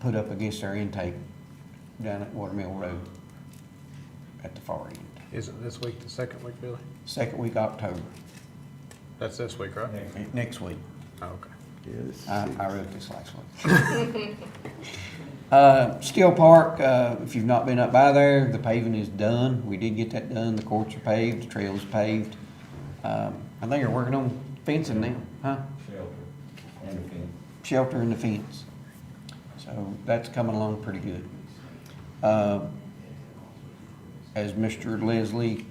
put up against our intake down at Watermill Road at the far end. Is it this week, the second week, Billy? Second week October, That's this week, right? next week. Oh, okay. Yeah, I wrote this last week. Steel Park, if you've not been up by there, the paving is done. We did get that done. The courts are paved, the trail is paved. I think they're working on fencing now, huh? Shelter and the fence. So that's coming along pretty good. As Mr. Leslie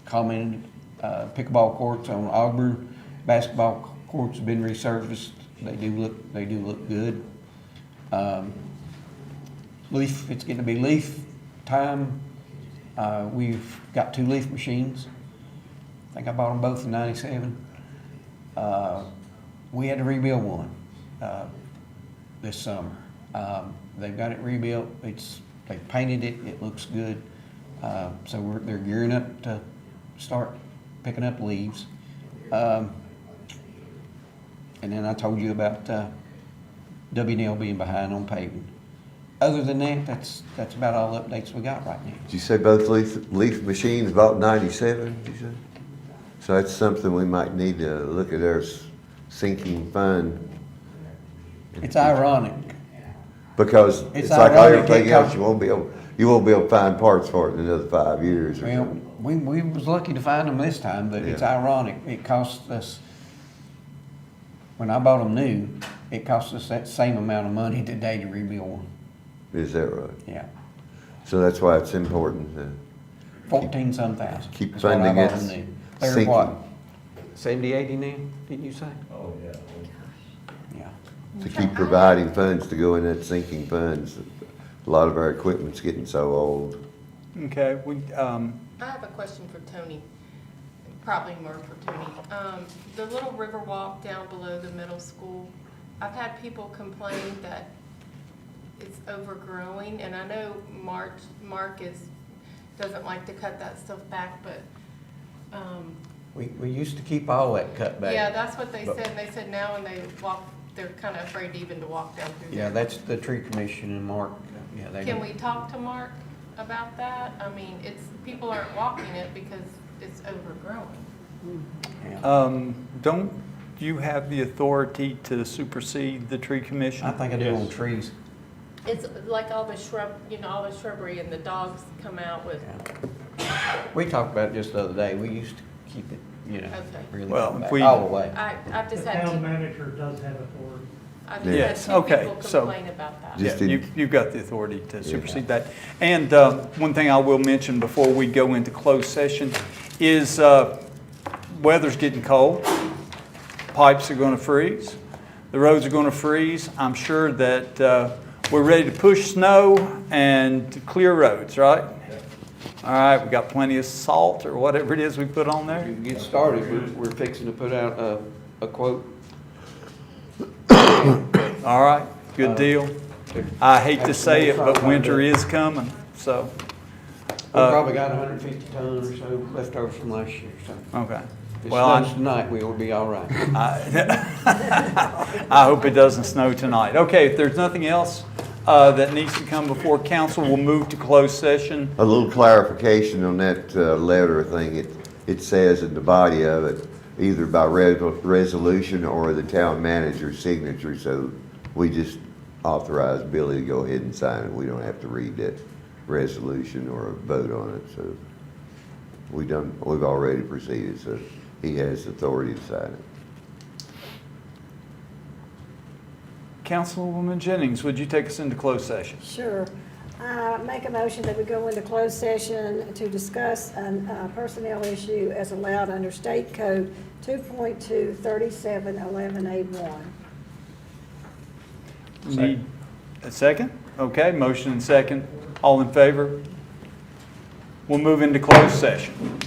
commented, pickleball courts on Auburn, basketball courts have been resurfaced. They do look good. Leaf, it's getting to be leaf time. We've got 2 leaf machines. I think I bought them both in '97. We had to rebuild one this summer. They've got it rebuilt. They painted it. It looks good. So they're gearing up to start picking up leaves. And then I told you about W&L being behind on paving. Other than that, that's about all the updates we got right now. Did you say both leaf machines about 97, you said? So that's something we might need to look at our sinking fund. It's ironic. Because it's like ironic everything else, you won't be able to find parts for it in another 5 years or Well, something. we was lucky to find them this time, but it's ironic. It cost us, when I bought them new, it cost us that same amount of money today to rebuild one. Is that right? Yeah. So that's why it's important to 14-some thousand. keep That's what I've funding always it. knew. They're what, 70, 80 now, didn't you say? Oh, yeah. Yeah. To keep providing funds to go in that sinking funds. A lot of our equipment's getting so old. Okay, I have a question for Tony, probably more for Tony. The little river walk down below the middle school, I've had people complain that it's overgrowing, and I know Mark doesn't like to cut that stuff back, but, We used to keep all that cut back. yeah, that's what they but- said. They said now when they walk, they're kind of afraid even to walk down through there. Yeah, that's the tree commission and Mark, yeah, they. Can we talk to Mark about that? I mean, people aren't walking it because it's overgrowing. Yeah. don't you have the authority to supersede the tree commission? I think I do on trees. It's like all the all the shrubbery, and the dogs come out with, We talked about it just the other day. We used to keep it, you know, Okay. really Well, cut back we- all the way. I've The just had town manager does have authority. I've Yes, just had two okay, people so- complain about that. Yeah, Just in- you've got the authority to supersede that. And one thing I will mention before we go into closed session is weather's getting cold. Pipes are going to freeze. The roads are going to freeze. I'm sure that we're ready to push snow and to clear roads, right? All right, we got plenty of salt or whatever it is we put on there. To get started, we're fixing to put out a quote. All right, good deal. I hate to say it, but winter is coming, so. We probably got 150 tons or so left over from last year, so. Okay. If it Well, snows tonight, we will be all right. I hope it doesn't snow tonight. Okay, if there's nothing else that needs to come before council, we'll move to closed session. A little clarification on that letter thing. It says in the body of it, either by resolution or the town manager's signature, so we just authorize Billy to go ahead and sign it. We don't have to read that resolution or vote on it, so we've already proceeded, so he has authority to sign it. Councilwoman Jennings, would you take us into closed session? Sure. Make a motion that we go into closed session to discuss a personnel issue as allowed under State Code 2.23711A1. Need a second? Okay, motion and second. All in favor? We'll move into closed session.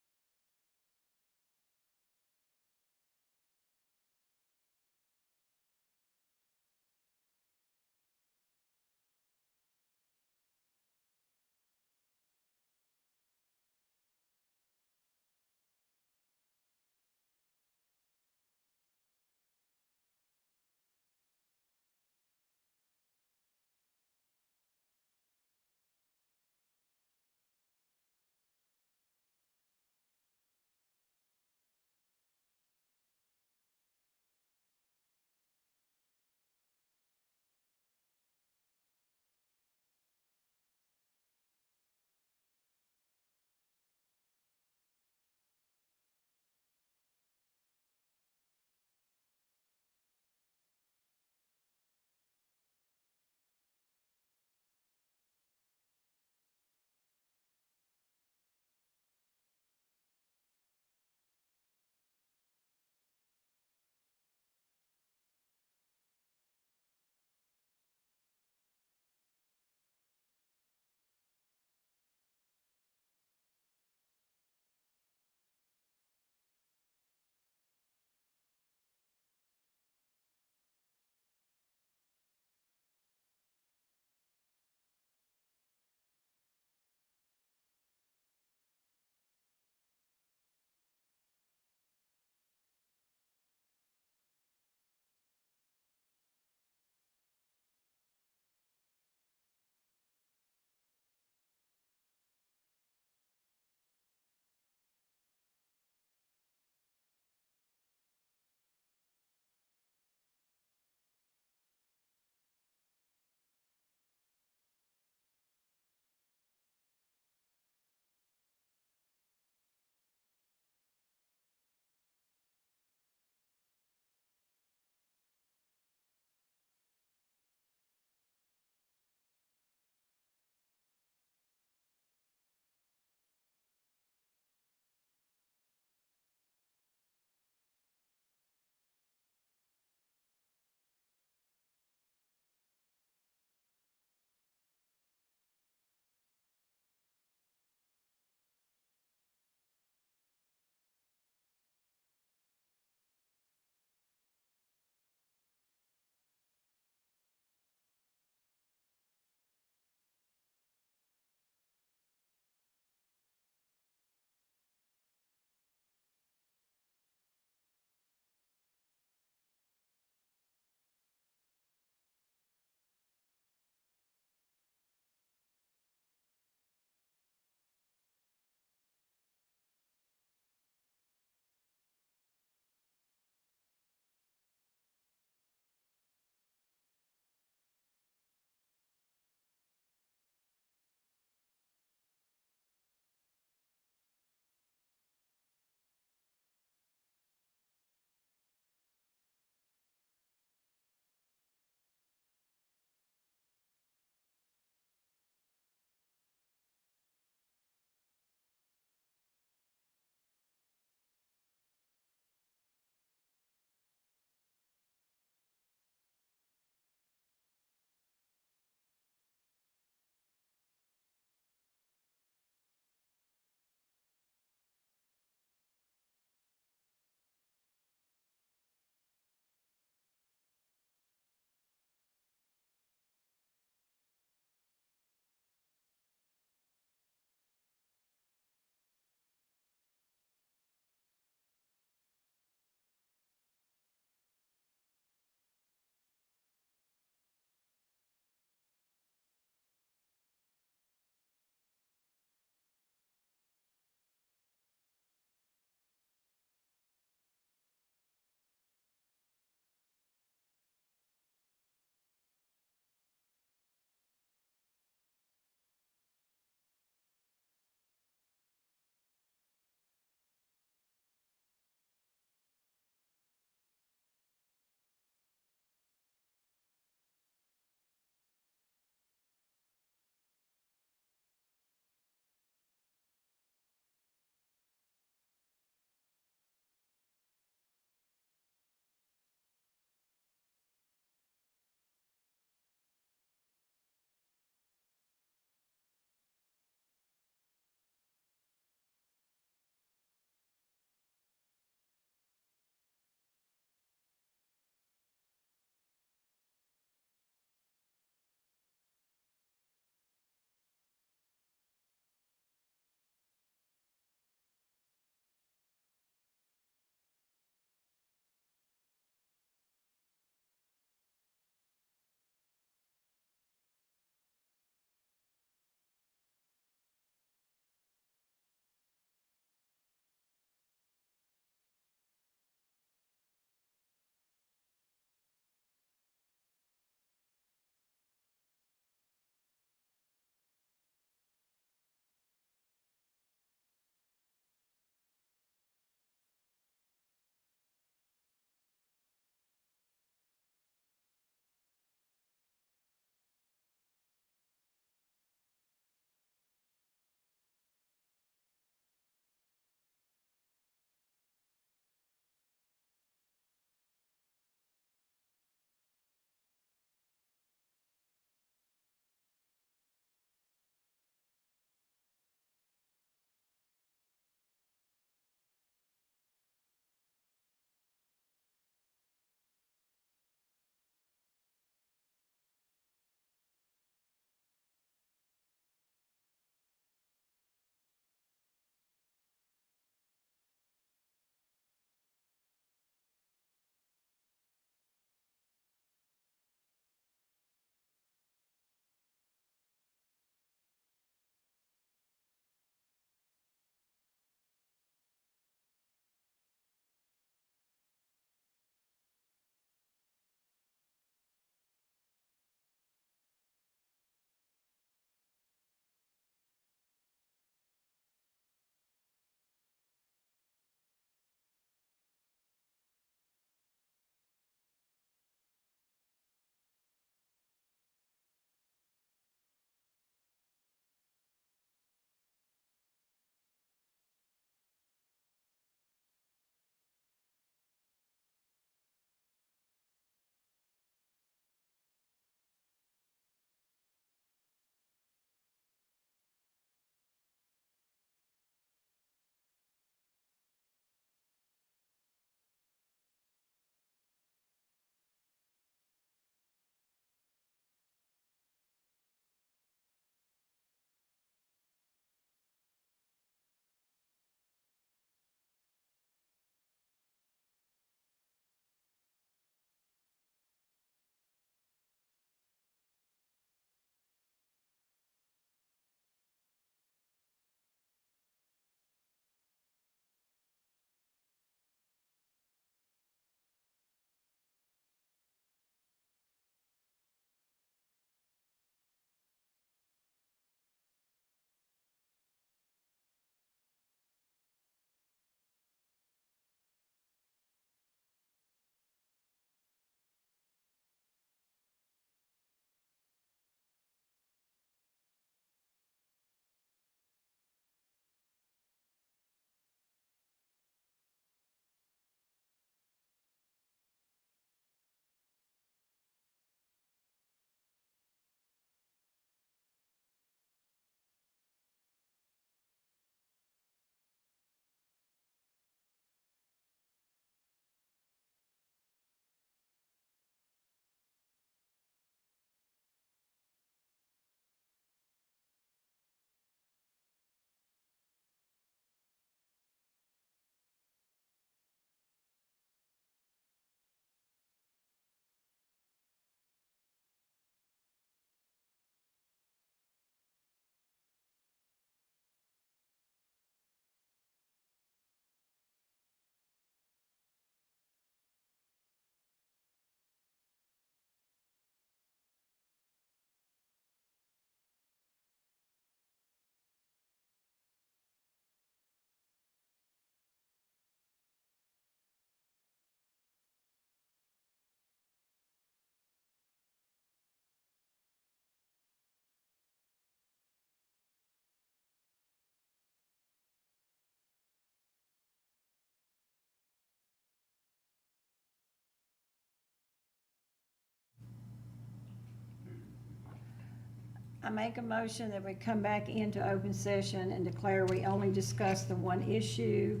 I make a motion that we come back into open session and declare we only discuss the one issue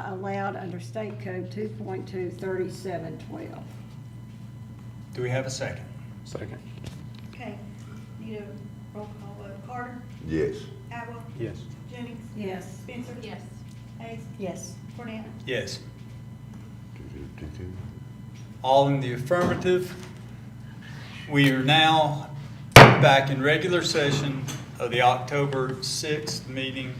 allowed under State Code 2.23712. Do we have a second? Second. Okay, need a roll call vote. Carter? Yes. Atwell? Yes. Jennings? Yes. Spencer? Yes. Hayes? Yes. Cornell? Yes. All in the affirmative. We are now back in regular session of the October 6th meeting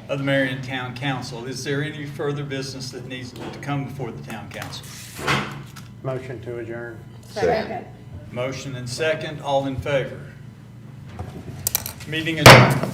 of the Marion Town Council. Is there any further business that needs to come before the Town Council? Motion to adjourn. Second. Motion and second, all in favor. Meeting adjourned.